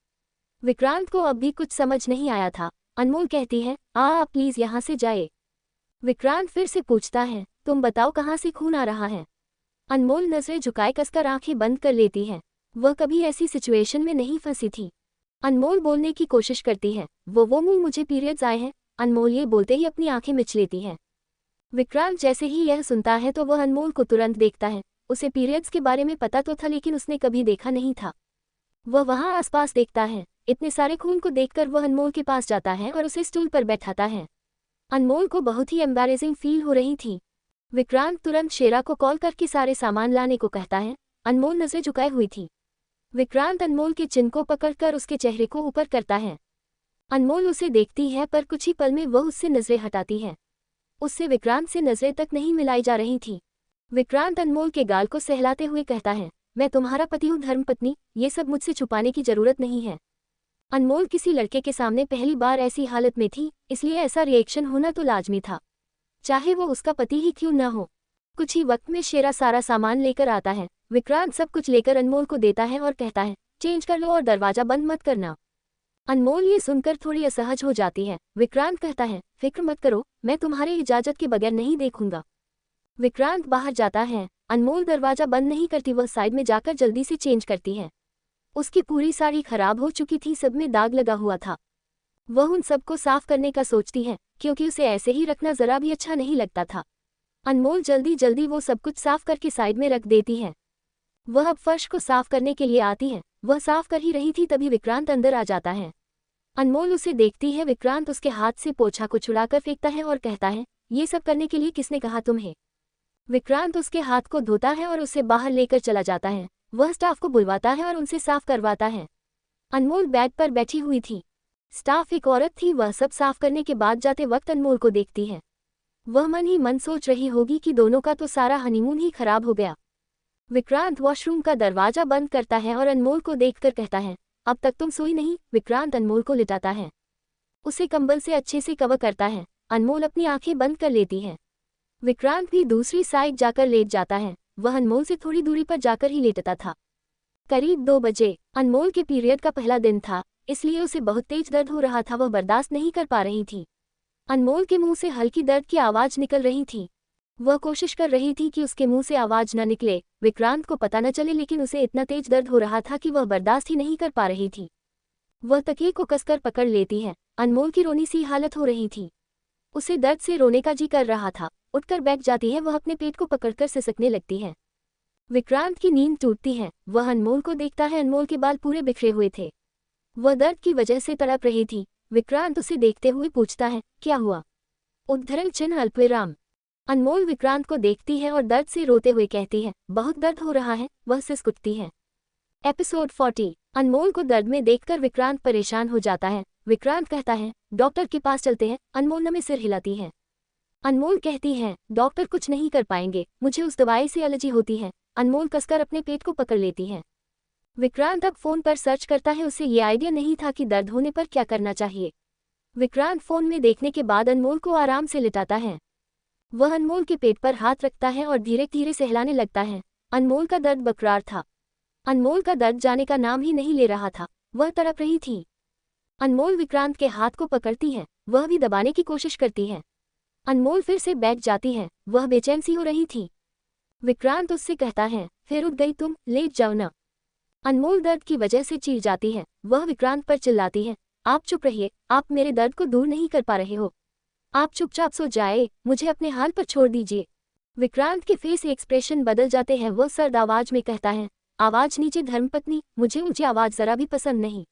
विक्रांत को अब भी कुछ समझ नहीं आया था। अनमोल कहती है, आप प्लीज यहाँ से जाए। विक्रांत फिर से पूछता है, तुम बताओ कहाँ से खून आ रहा है? अनमोल नजरें झुकाए कसकर आंखें बंद कर लेती है। वह कभी ऐसी सिचुएशन में नहीं फंसी थी। अनमोल बोलने की कोशिश करती है, वो मुझे पीरियड्स आए हैं। अनमोल ये बोलते ही अपनी आंखें मिच लेती है। विक्रांत जैसे ही यह सुनता है तो वह अनमोल को तुरंत देखता है। उसे पीरियड्स के बारे में पता तो था लेकिन उसने कभी देखा नहीं था। वह वहां आसपास देखता है। इतने सारे खून को देखकर वह अनमोल के पास जाता है और उसे स्टूल पर बैठाता है। अनमोल को बहुत ही एम्बैरेसिंग फील हो रही थी। विक्रांत तुरंत शेरा को कॉल करके सारे सामान लाने को कहता है। अनमोल नजरें झुकाए हुई थी। विक्रांत अनमोल के चिन को पकड़कर उसके चेहरे को ऊपर करता है। अनमोल उसे देखती है पर कुछ ही पल में वह उससे नजरें हटाती है। उससे विक्रांत से नजरें तक नहीं मिलाई जा रही थी। विक्रांत अनमोल के गाल को सहलाते हुए कहता है, मैं तुम्हारा पति हूँ धर्मपत्नी, ये सब मुझसे छुपाने की जरूरत नहीं है। अनमोल किसी लड़के के सामने पहली बार ऐसी हालत में थी इसलिए ऐसा रिएक्शन होना तो लाजमी था, चाहे वो उसका पति ही क्यों न हो। कुछ ही वक्त में शेरा सारा सामान लेकर आता है। विक्रांत सब कुछ लेकर अनमोल को देता है और कहता है, चेंज कर लो और दरवाजा बंद मत करना। अनमोल ये सुनकर थोड़ी असहज हो जाती है। विक्रांत कहता है, फिक्र मत करो, मैं तुम्हारे इजाजत के बगैर नहीं देखूंगा। विक्रांत बाहर जाता है। अनमोल दरवाजा बंद नहीं करती। वह साइड में जाकर जल्दी से चेंज करती है। उसकी पूरी साड़ी खराब हो चुकी थी, सब में दाग लगा हुआ था। वह उन सबको साफ करने का सोचती है क्योंकि उसे ऐसे ही रखना जरा भी अच्छा नहीं लगता था। अनमोल जल्दी जल्दी वो सब कुछ साफ करके साइड में रख देती है। वह अब फर्श को साफ करने के लिए आती है। वह साफ कर ही रही थी तभी विक्रांत अंदर आ जाता है। अनमोल उसे देखती है। विक्रांत उसके हाथ से पोछा को छुड़ाकर फेंकता है और कहता है, ये सब करने के लिए किसने कहा तुम्हें? विक्रांत उसके हाथ को धोता है और उसे बाहर लेकर चला जाता है। वह स्टाफ को बुलवाता है और उनसे साफ करवाता है। अनमोल बेड पर बैठी हुई थी। स्टाफ एक औरत थी। वह सब साफ करने के बाद जाते वक्त अनमोल को देखती है। वह मन ही मन सोच रही होगी कि दोनों का तो सारा हनीमून ही खराब हो गया। विक्रांत वॉशरूम का दरवाजा बंद करता है और अनमोल को देखकर कहता है, अब तक तुम सोई नहीं? विक्रांत अनमोल को लिटाता है। उसे कंबल से अच्छे से कवर करता है। अनमोल अपनी आंखें बंद कर लेती है। विक्रांत भी दूसरी साइड जाकर लेट जाता है। वह अनमोल से थोड़ी दूरी पर जाकर ही लेटता था। करीब 2 बजे। अनमोल के पीरियड का पहला दिन था इसलिए उसे बहुत तेज दर्द हो रहा था। वह बर्दाश्त नहीं कर पा रही थी। अनमोल के मुंह से हल्की दर्द की आवाज निकल रही थी। वह कोशिश कर रही थी कि उसके मुंह से आवाज न निकले, विक्रांत को पता न चले, लेकिन उसे इतना तेज दर्द हो रहा था कि वह बर्दाश्त ही नहीं कर पा रही थी। वह तकिए को कसकर पकड़ लेती है। अनमोल की रोनी सी हालत हो रही थी। उसे दर्द से रोने का जी कर रहा था। उठकर बैठ जाती है। वह अपने पेट को पकड़कर सिसकने लगती है। विक्रांत की नींद टूटती है। वह अनमोल को देखता है। अनमोल के बाल पूरे बिखरे हुए थे। वह दर्द की वजह से तड़प रही थी। विक्रांत उसे देखते हुए पूछता है, क्या हुआ? उद्धरण चिन्ह अल्पविराम। अनमोल विक्रांत को देखती है और दर्द से रोते हुए कहती है, बहुत दर्द हो रहा है। वह सिसकती है। एपिसोड 40। अनमोल को दर्द में देखकर विक्रांत परेशान हो जाता है। विक्रांत कहता है, डॉक्टर के पास चलते हैं। अनमोल में सिर हिलाती है। अनमोल कहती है, डॉक्टर कुछ नहीं कर पाएंगे, मुझे उस दवाई से एलर्जी होती है। अनमोल कसकर अपने पेट को पकड़ लेती है। विक्रांत अब फोन पर सर्च करता है, उसे ये आइडिया नहीं था कि दर्द होने पर क्या करना चाहिए। विक्रांत फोन में देखने के बाद अनमोल को आराम से लिटाता है। वह अनमोल के पेट पर हाथ रखता है और धीरे धीरे सहलाने लगता है। अनमोल का दर्द बरकरार था। अनमोल का दर्द जाने का नाम ही नहीं ले रहा था, वह तड़प रही थी। अनमोल विक्रांत के हाथ को पकड़ती है, वह भी दबाने की कोशिश करती है। अनमोल फिर से बैठ जाती है, वह बेचैन सी हो रही थी। विक्रांत उससे कहता है, फिर उठ गई तुम, लेट जाओ ना। अनमोल दर्द की वजह से चीख जाती है, वह विक्रांत पर चिल्लाती है, आप चुप रहिए, आप मेरे दर्द को दूर नहीं कर पा रहे हो। आप चुपचाप सो जाए, मुझे अपने हाल पर छोड़ दीजिए। विक्रांत के फेस एक्सप्रेशन बदल जाते हैं, वह सर्द आवाज में कहता है, आवाज नीचे धर्मपत्नी, मुझे ऊंची आवाज जरा भी पसंद नहीं।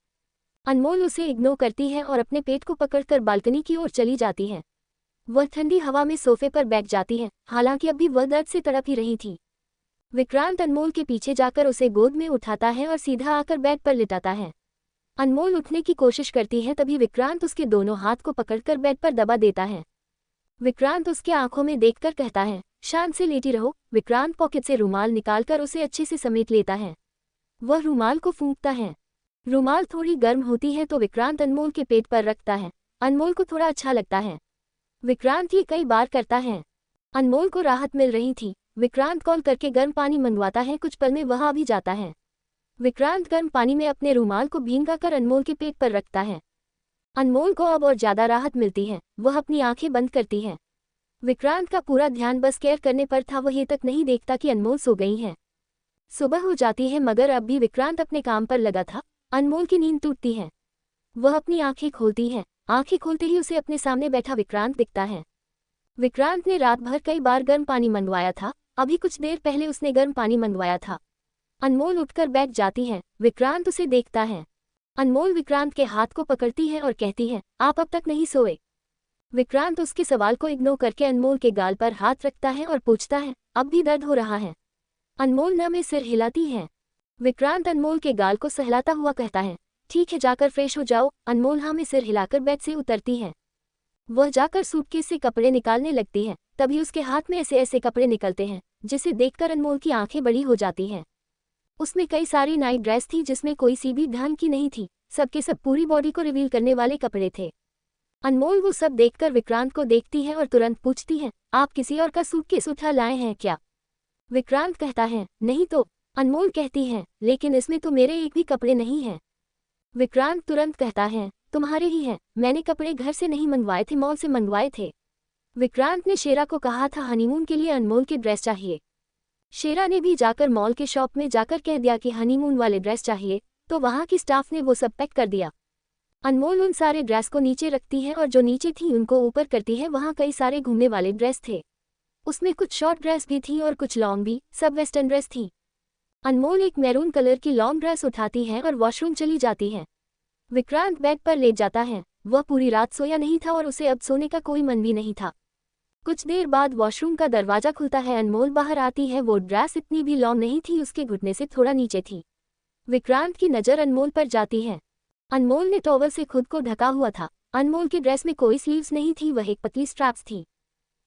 अनमोल उसे इग्नोर करती है और अपने पेट को पकड़कर बालकनी की ओर चली जाती है। वह ठंडी हवा में सोफे पर बैठ जाती है, हालांकि अभी वह दर्द से तड़प ही रही थी। विक्रांत अनमोल के पीछे जाकर उसे गोद में उठाता है और सीधा आकर बेड पर लिटाता है। अनमोल उठने की कोशिश करती है, तभी विक्रांत उसके दोनों हाथ को पकड़कर बेड पर दबा देता है। विक्रांत उसके आंखों में देखकर कहता है, शांत से लेटी रहो। विक्रांत पॉकेट से रुमाल निकालकर उसे अच्छे से समेट लेता है। वह रुमाल को फूंकता है। रुमाल थोड़ी गर्म होती है तो विक्रांत अनमोल के पेट पर रखता है। अनमोल को थोड़ा अच्छा लगता है। विक्रांत ये कई बार करता है। अनमोल को राहत मिल रही थी। विक्रांत कॉल करके गर्म पानी मंगवाता है, कुछ पल में वह आ भी जाता है। विक्रांत गर्म पानी में अपने रुमाल को भींगाकर अनमोल के पेट पर रखता है। अनमोल को अब और ज्यादा राहत मिलती है, वह अपनी आंखें बंद करती है। विक्रांत का पूरा ध्यान बस केयर करने पर था, वह ये तक नहीं देखता कि अनमोल सो गई है। सुबह हो जाती है मगर अब भी विक्रांत अपने काम पर लगा था। अनमोल की नींद टूटती है। वह अपनी आंखें खोलती है। आंखें खोलते ही उसे अपने सामने बैठा विक्रांत दिखता है। विक्रांत ने रात भर कई बार गर्म पानी मंगवाया था, अभी कुछ देर पहले उसने गर्म पानी मंगवाया था। अनमोल उठकर बैठ जाती है। विक्रांत उसे देखता है। अनमोल विक्रांत के हाथ को पकड़ती है और कहती है, आप अब तक नहीं सोए। विक्रांत उसके सवाल को इग्नोर करके अनमोल के गाल पर हाथ रखता है और पूछता है, अब भी दर्द हो रहा है? अनमोल न में सिर हिलाती है। विक्रांत अनमोल के गाल को सहलाता हुआ कहता है, ठीक है, जाकर फ्रेश हो जाओ। अनमोल हाँ में सिर हिलाकर बेड से उतरती है। वह जाकर सूटकेस से कपड़े निकालने लगती है, तभी उसके हाथ में ऐसे ऐसे कपड़े निकलते हैं जिसे देखकर अनमोल की आंखें बड़ी हो जाती हैं। उसमें कई सारी नाइट ड्रेस थी जिसमें कोई सी भी ढंग की नहीं थी, सबके सब पूरी बॉडी को रिवील करने वाले कपड़े थे। अनमोल वो सब देखकर विक्रांत को देखती है और तुरंत पूछती है, आप किसी और का सूटकेस उठा लाए हैं क्या? विक्रांत कहता है, नहीं तो। अनमोल कहती है, लेकिन इसमें तो मेरे एक भी कपड़े नहीं हैं। विक्रांत तुरंत कहता है, तुम्हारे ही हैं, मैंने कपड़े घर से नहीं मंगवाए थे, मॉल से मंगवाए थे। विक्रांत ने शेरा को कहा था हनीमून के लिए अनमोल के ड्रेस चाहिए। शेरा ने भी जाकर मॉल के शॉप में जाकर कह दिया कि हनीमून वाले ड्रेस चाहिए, तो वहाँ की स्टाफ ने वो सब पैक कर दिया। अनमोल उन सारे ड्रेस को नीचे रखती है और जो नीचे थी उनको ऊपर करती है। वहाँ कई सारे घूमने वाले ड्रेस थे, उसमें कुछ शॉर्ट ड्रेस भी थी और कुछ लॉन्ग भी, सब वेस्टर्न ड्रेस थी। अनमोल एक मैरून कलर की लॉन्ग ड्रेस उठाती है और वॉशरूम चली जाती है। विक्रांत बेड पर लेट जाता है। वह पूरी रात सोया नहीं था और उसे अब सोने का कोई मन भी नहीं था। कुछ देर बाद वॉशरूम का दरवाजा खुलता है। अनमोल बाहर आती है। वो ड्रेस इतनी भी लॉन्ग नहीं थी, उसके घुटने से थोड़ा नीचे थी। विक्रांत की नज़र अनमोल पर जाती है। अनमोल ने टॉवल से खुद को ढका हुआ था। अनमोल की ड्रेस में कोई स्लीव्स नहीं थी, वह एक पतली स्ट्रैप्स थी।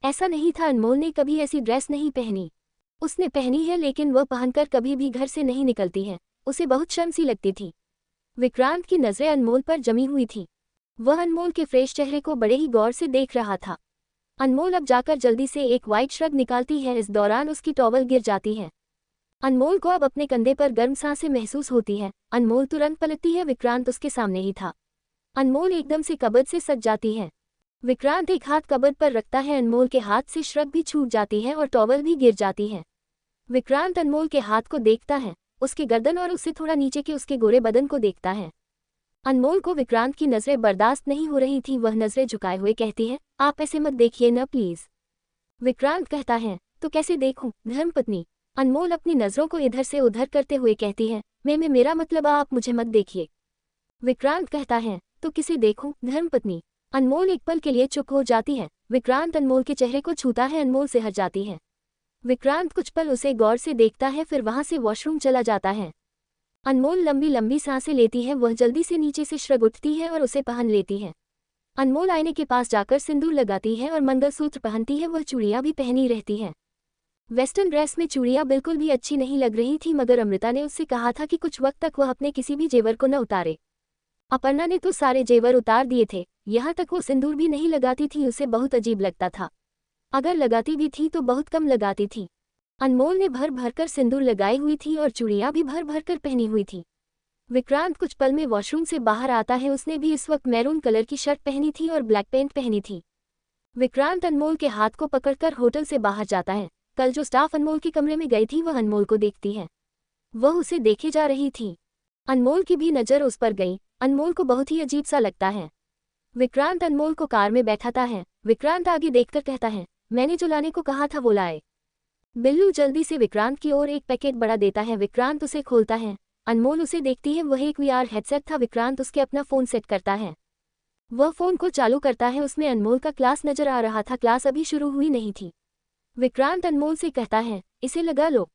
ऐसा नहीं था अनमोल ने कभी ऐसी ड्रेस नहीं पहनी। उसने पहनी है लेकिन वह पहनकर कभी भी घर से नहीं निकलती है, उसे बहुत शर्म सी लगती थी। विक्रांत की नज़रें अनमोल पर जमी हुई थी। वह अनमोल के फ्रेश चेहरे को बड़े ही गौर से देख रहा था। अनमोल अब जाकर जल्दी से एक वाइट श्रग निकालती है। इस दौरान उसकी टॉवल गिर जाती है। अनमोल को अब अपने कंधे पर गर्म सांसें महसूस होती है। अनमोल तुरंत पलटती है, विक्रांत उसके सामने ही था। अनमोल एकदम से कबर्ड से सज जाती है। विक्रांत एक हाथ कबर्ड पर रखता है। अनमोल के हाथ से श्रग भी छूट जाती है और टॉवल भी गिर जाती है। विक्रांत अनमोल के हाथ को देखता है, उसके गर्दन और उससे थोड़ा नीचे के उसके गोरे बदन को देखता है। अनमोल को विक्रांत की नज़रें बर्दाश्त नहीं हो रही थी। वह नज़रें झुकाए हुए कहती है, आप ऐसे मत देखिए न प्लीज। विक्रांत कहता है, तो कैसे देखूं धर्मपत्नी? अनमोल अपनी नज़रों को इधर से उधर करते हुए कहती है, मैं मेरा मतलब आप मुझे मत देखिए। विक्रांत कहता है, तो किसे देखूं धर्मपत्नी? अनमोल एक पल के लिए चुप हो जाती है। विक्रांत अनमोल के चेहरे को छूता है, अनमोल से हट जाती है। विक्रांत कुछ पल उसे गौर से देखता है, फिर वहां से वॉशरूम चला जाता है। अनमोल लंबी लंबी सांसें लेती है। वह जल्दी से नीचे से श्रग उठती है और उसे पहन लेती है। अनमोल आईने के पास जाकर सिंदूर लगाती है और मंगलसूत्र पहनती है, वह चूड़ियां भी पहनी रहती है। वेस्टर्न ड्रेस में चूड़ियां बिल्कुल भी अच्छी नहीं लग रही थी, मगर अमृता ने उससे कहा था कि कुछ वक्त तक वह अपने किसी भी जेवर को न उतारे। अपर्णा ने तो सारे जेवर उतार दिए थे, यहाँ तक वो सिंदूर भी नहीं लगाती थी, उसे बहुत अजीब लगता था। अगर लगाती भी थी तो बहुत कम लगाती थी। अनमोल ने भर भर कर सिंदूर लगाई हुई थी और चूड़ियां भी भर भर कर पहनी हुई थी। विक्रांत कुछ पल में वॉशरूम से बाहर आता है, उसने भी इस वक्त मैरून कलर की शर्ट पहनी थी और ब्लैक पैंट पहनी थी। विक्रांत अनमोल के हाथ को पकड़कर होटल से बाहर जाता है। कल जो स्टाफ अनमोल के कमरे में गई थी वह अनमोल को देखती है, वह उसे देखे जा रही थी। अनमोल की भी नज़र उस पर गई। अनमोल को बहुत ही अजीब सा लगता है। विक्रांत अनमोल को कार में बैठाता है। विक्रांत आगे देखकर कहता है, मैंने जो लाने को कहा था वो लाए। बिल्लू जल्दी से विक्रांत की ओर एक पैकेट बड़ा देता है। विक्रांत उसे खोलता है। अनमोल उसे देखती है, वह एक वीआर हेडसेट था। विक्रांत उसके अपना फ़ोन सेट करता है, वह फ़ोन को चालू करता है। उसमें अनमोल का क्लास नजर आ रहा था, क्लास अभी शुरू हुई नहीं थी। विक्रांत अनमोल से कहता है, इसे लगा लो।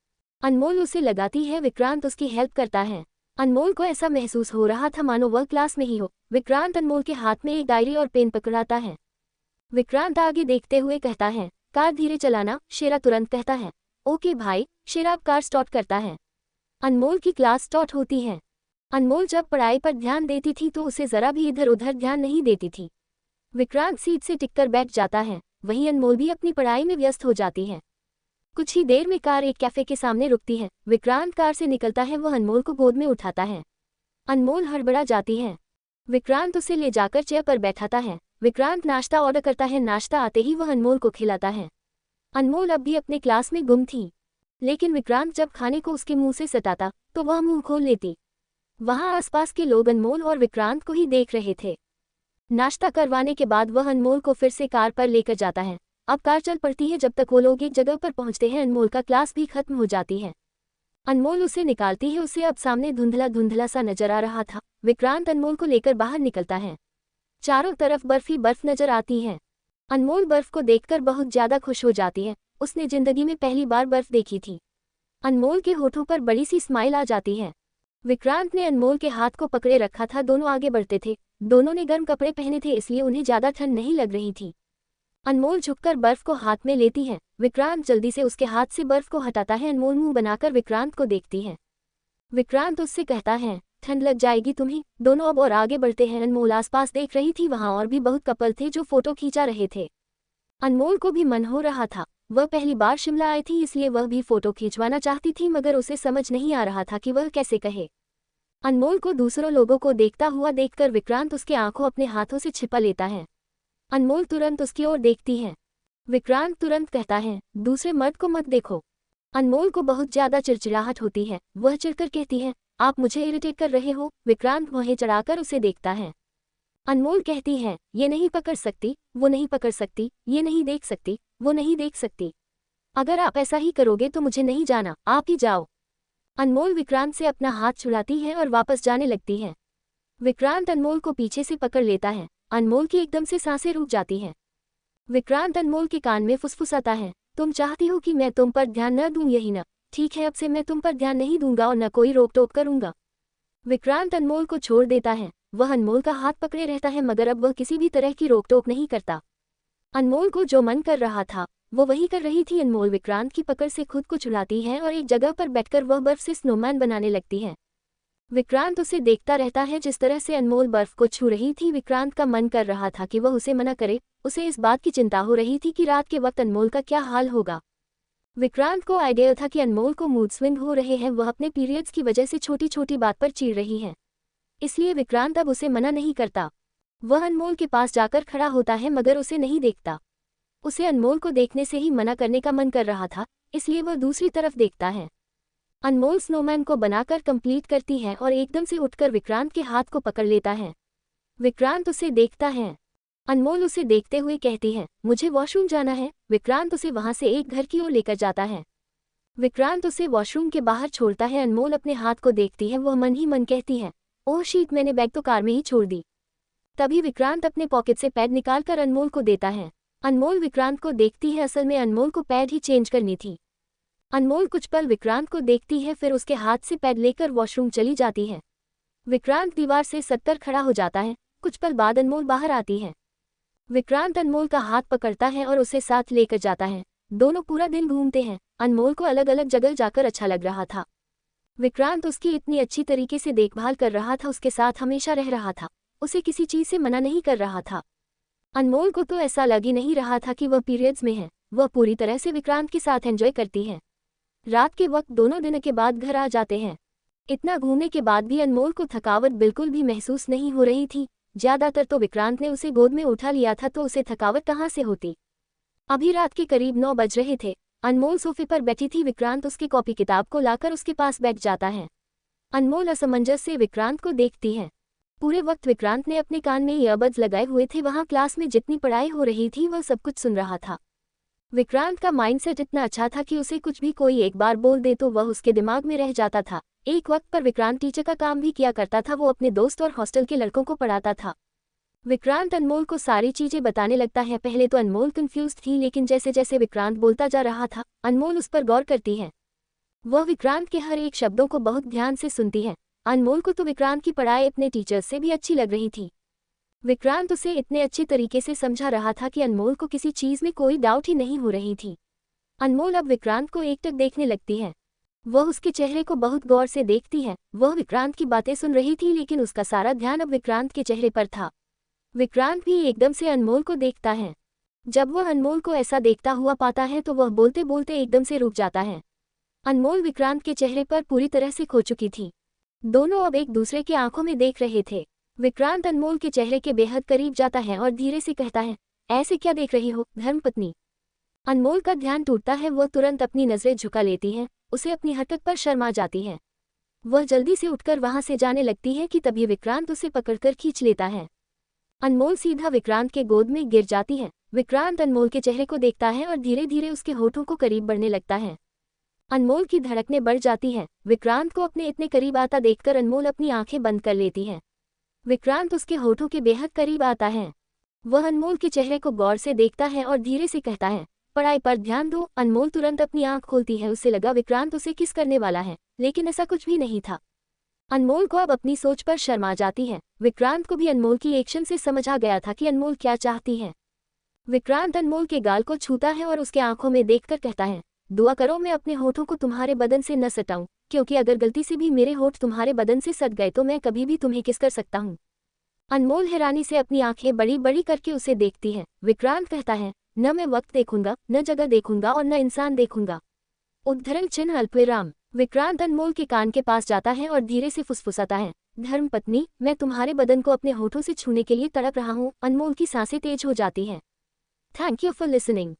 अनमोल उसे लगाती है। विक्रांत उसकी हेल्प करता है। अनमोल को ऐसा महसूस हो रहा था मानो वह क्लास में ही हो। विक्रांत अनमोल के हाथ में एक डायरी और पेन पकड़ाता है। विक्रांत आगे देखते हुए कहता है, कार धीरे चलाना। शेरा तुरंत कहता है, ओके भाई। शेरा अब कार स्टार्ट करता है। अनमोल की क्लास स्टार्ट होती है। अनमोल जब पढ़ाई पर ध्यान देती थी तो उसे जरा भी इधर उधर ध्यान नहीं देती थी। विक्रांत सीट से टिककर बैठ जाता है, वहीं अनमोल भी अपनी पढ़ाई में व्यस्त हो जाती है। कुछ ही देर में कार एक कैफे के सामने रुकती है। विक्रांत कार से निकलता है, वह अनमोल को गोद में उठाता है। अनमोल हड़बड़ा जाती है। विक्रांत उसे ले जाकर चेयर पर बैठाता है। विक्रांत नाश्ता ऑर्डर करता है। नाश्ता आते ही वह अनमोल को खिलाता है। अनमोल अब भी अपने क्लास में गुम थी, लेकिन विक्रांत जब खाने को उसके मुंह से सटाता तो वह मुंह खोल लेती। वहां आसपास के लोग अनमोल और विक्रांत को ही देख रहे थे। नाश्ता करवाने के बाद वह अनमोल को फिर से कार पर लेकर जाता है। अब कार चल पड़ती है। जब तक वो लोग एक जगह पर पहुंचते हैं अनमोल का क्लास भी खत्म हो जाती है। अनमोल उसे निकालती है। उसे अब सामने धुंधला धुंधला सा नजर आ रहा था। विक्रांत अनमोल को लेकर बाहर निकलता है। चारों तरफ बर्फ ही बर्फ नजर आती है। अनमोल बर्फ को देखकर बहुत ज्यादा खुश हो जाती है। उसने जिंदगी में पहली बार बर्फ देखी थी। अनमोल के होठों पर बड़ी सी स्माइल आ जाती है। विक्रांत ने अनमोल के हाथ को पकड़े रखा था। दोनों आगे बढ़ते थे। दोनों ने गर्म कपड़े पहने थे, इसलिए उन्हें ज्यादा ठंड नहीं लग रही थी। अनमोल झुककर बर्फ को हाथ में लेती है। विक्रांत जल्दी से उसके हाथ से बर्फ को हटाता है। अनमोल मुंह बनाकर विक्रांत को देखती है। विक्रांत उससे कहता है, ठंड लग जाएगी तुम्हें। दोनों अब और आगे बढ़ते हैं। अनमोल आसपास देख रही थी, वहां और भी बहुत कपल थे जो फोटो खींचा रहे थे। अनमोल को भी मन हो रहा था। वह पहली बार शिमला आई थी, इसलिए वह भी फोटो खिंचवाना चाहती थी, मगर उसे समझ नहीं आ रहा था कि वह कैसे कहे। अनमोल को दूसरों लोगों को देखता हुआ देखकर विक्रांत उसके आंखों अपने हाथों से छिपा लेता है। अनमोल तुरंत उसकी ओर देखती है। विक्रांत तुरंत कहता है, दूसरे मर्द को मत देखो। अनमोल को बहुत ज्यादा चिड़चिड़ाहट होती है। वह चिढ़कर कहती है, आप मुझे इरिटेट कर रहे हो। विक्रांत वहीं चढ़ाकर उसे देखता है। अनमोल कहती है, ये नहीं पकड़ सकती, वो नहीं पकड़ सकती, ये नहीं देख सकती, वो नहीं देख सकती। अगर आप ऐसा ही करोगे तो मुझे नहीं जाना, आप ही जाओ। अनमोल विक्रांत से अपना हाथ छुड़ाती है और वापस जाने लगती है। विक्रांत अनमोल को पीछे से पकड़ लेता है। अनमोल की एकदम से सांसें रुक जाती हैं। विक्रांत अनमोल के कान में फुसफुसाता है, तुम चाहती हो कि मैं तुम पर ध्यान न दूं, यही ना? ठीक है, अब से मैं तुम पर ध्यान नहीं दूंगा और न कोई रोक टोक करूंगा। विक्रांत अनमोल को छोड़ देता है। वह अनमोल का हाथ पकड़े रहता है, मगर अब वह किसी भी तरह की रोक टोक नहीं करता। अनमोल को जो मन कर रहा था वो वही कर रही थी। अनमोल विक्रांत की पकड़ से खुद को छुड़ाती है और एक जगह पर बैठकर वह बर्फ से स्नोमैन बनाने लगती है। विक्रांत उसे देखता रहता है। जिस तरह से अनमोल बर्फ को छू रही थी, विक्रांत का मन कर रहा था कि वह उसे मना करे। उसे इस बात की चिंता हो रही थी कि रात के वक्त अनमोल का क्या हाल होगा। विक्रांत को आइडिया था कि अनमोल को मूड स्विंग हो रहे हैं, वह अपने पीरियड्स की वजह से छोटी छोटी बात पर चिढ़ रही है, इसलिए विक्रांत अब उसे मना नहीं करता। वह अनमोल के पास जाकर खड़ा होता है, मगर उसे नहीं देखता। उसे अनमोल को देखने से ही मना करने का मन कर रहा था, इसलिए वह दूसरी तरफ देखता है। अनमोल स्नोमैन को बनाकर कंप्लीट करती है और एकदम से उठकर विक्रांत के हाथ को पकड़ लेता है। विक्रांत उसे देखता है। अनमोल उसे देखते हुए कहती है, मुझे वॉशरूम जाना है। विक्रांत उसे वहां से एक घर की ओर लेकर जाता है। विक्रांत उसे वॉशरूम के बाहर छोड़ता है। अनमोल अपने हाथ को देखती है। वह मन ही मन कहती है, ओह शीट, मैंने बैग तो कार में ही छोड़ दी। तभी विक्रांत अपने पॉकेट से पैड निकालकर अनमोल को देता है। अनमोल विक्रांत को देखती है। असल में अनमोल को पैड ही चेंज करनी थी। अनमोल कुछ पल विक्रांत को देखती है, फिर उसके हाथ से पैड लेकर वॉशरूम चली जाती है। विक्रांत दीवार से सटकर खड़ा हो जाता है। कुछ पल बाद अनमोल बाहर आती है। विक्रांत अनमोल का हाथ पकड़ता है और उसे साथ लेकर जाता है। दोनों पूरा दिन घूमते हैं। अनमोल को अलग अलग जगह जाकर अच्छा लग रहा था। विक्रांत उसकी इतनी अच्छी तरीके से देखभाल कर रहा था, उसके साथ हमेशा रह रहा था, उसे किसी चीज से मना नहीं कर रहा था। अनमोल को तो ऐसा लग ही नहीं रहा था कि वह पीरियड्स में है। वह पूरी तरह से विक्रांत के साथ एंजॉय करती है। रात के वक्त दोनों दिन के बाद घर आ जाते हैं। इतना घूमने के बाद भी अनमोल को थकावट बिल्कुल भी महसूस नहीं हो रही थी। ज्यादातर तो विक्रांत ने उसे गोद में उठा लिया था, तो उसे थकावट कहाँ से होती। अभी रात के करीब 9 बज रहे थे। अनमोल सोफे पर बैठी थी। विक्रांत उसकी कॉपी किताब को लाकर उसके पास बैठ जाता है। अनमोल असमंजस से विक्रांत को देखती है। पूरे वक्त विक्रांत ने अपने कान में ईयरबड्स लगाए हुए थे। वहां क्लास में जितनी पढ़ाई हो रही थी वह सब कुछ सुन रहा था। विक्रांत का माइंडसेट इतना अच्छा था कि उसे कुछ भी कोई एक बार बोल दे तो वह उसके दिमाग में रह जाता था। एक वक्त पर विक्रांत टीचर का काम भी किया करता था। वो अपने दोस्त और हॉस्टल के लड़कों को पढ़ाता था। विक्रांत अनमोल को सारी चीजें बताने लगता है। पहले तो अनमोल कंफ्यूज थी, लेकिन जैसे जैसे विक्रांत बोलता जा रहा था अनमोल उस पर गौर करती है। वह विक्रांत के हर एक शब्दों को बहुत ध्यान से सुनती है। अनमोल को तो विक्रांत की पढ़ाई अपने टीचर्स से भी अच्छी लग रही थी। विक्रांत उसे इतने अच्छे तरीके से समझा रहा था कि अनमोल को किसी चीज में कोई डाउट ही नहीं हो रही थी। अनमोल अब विक्रांत को एकटक देखने लगती है। वह उसके चेहरे को बहुत गौर से देखती है। वह विक्रांत की बातें सुन रही थी, लेकिन उसका सारा ध्यान अब विक्रांत के चेहरे पर था। विक्रांत भी एकदम से अनमोल को देखता है। जब वह अनमोल को ऐसा देखता हुआ पाता है तो वह बोलते बोलते एकदम से रुक जाता है। अनमोल विक्रांत के चेहरे पर पूरी तरह से खो चुकी थी। दोनों अब एक दूसरे की आंखों में देख रहे थे। विक्रांत अनमोल के चेहरे के बेहद करीब जाता है और धीरे से कहता है, ऐसे क्या देख रही हो धर्मपत्नी। अनमोल का ध्यान टूटता है। वह तुरंत अपनी नजरें झुका लेती है। उसे अपनी हरकत पर शर्मा जाती है। वह जल्दी से उठकर वहां से जाने लगती है कि तभी विक्रांत उसे पकड़कर खींच लेता है। अनमोल सीधा विक्रांत के गोद में गिर जाती है। विक्रांत अनमोल के चेहरे को देखता है और धीरे धीरे उसके होठों को करीब बढ़ने लगता है। अनमोल की धड़कनें बढ़ जाती हैं। विक्रांत को अपने इतने करीब आता देखकर अनमोल अपनी आंखें बंद कर लेती है। विक्रांत उसके होठों के बेहद करीब आता है। वह अनमोल के चेहरे को गौर से देखता है और धीरे से कहता है, पढ़ाई पर ध्यान दो। अनमोल तुरंत अपनी आंख खोलती है। उसे लगा विक्रांत उसे किस करने वाला है, लेकिन ऐसा कुछ भी नहीं था। अनमोल को अब अपनी सोच पर शर्मा जाती है। विक्रांत को भी अनमोल की एक्शन से समझ आ गया था कि अनमोल क्या चाहती है। विक्रांत अनमोल के गाल को छूता है और उसके आंखों में देखकर कहता है, दुआ करो मैं अपने होठों को तुम्हारे बदन से न सटाऊं, क्योंकि अगर गलती से भी मेरे होठ तुम्हारे बदन से सट गए तो मैं कभी भी तुम्हें किस कर सकता हूं। अनमोल हैरानी से अपनी आंखें बड़ी बड़ी करके उसे देखती है। विक्रांत कहता है, न मैं वक्त देखूंगा, न जगह देखूंगा और न इंसान देखूंगा। उद्धरण चिन्ह अल्पविराम। विक्रांत अनमोल के कान के पास जाता है और धीरे से फुसफुसाता है, धर्मपत्नी मैं तुम्हारे बदन को अपने होठों से छूने के लिए तड़प रहा हूँ। अनमोल की सांसें तेज हो जाती हैं। Thank you for listening.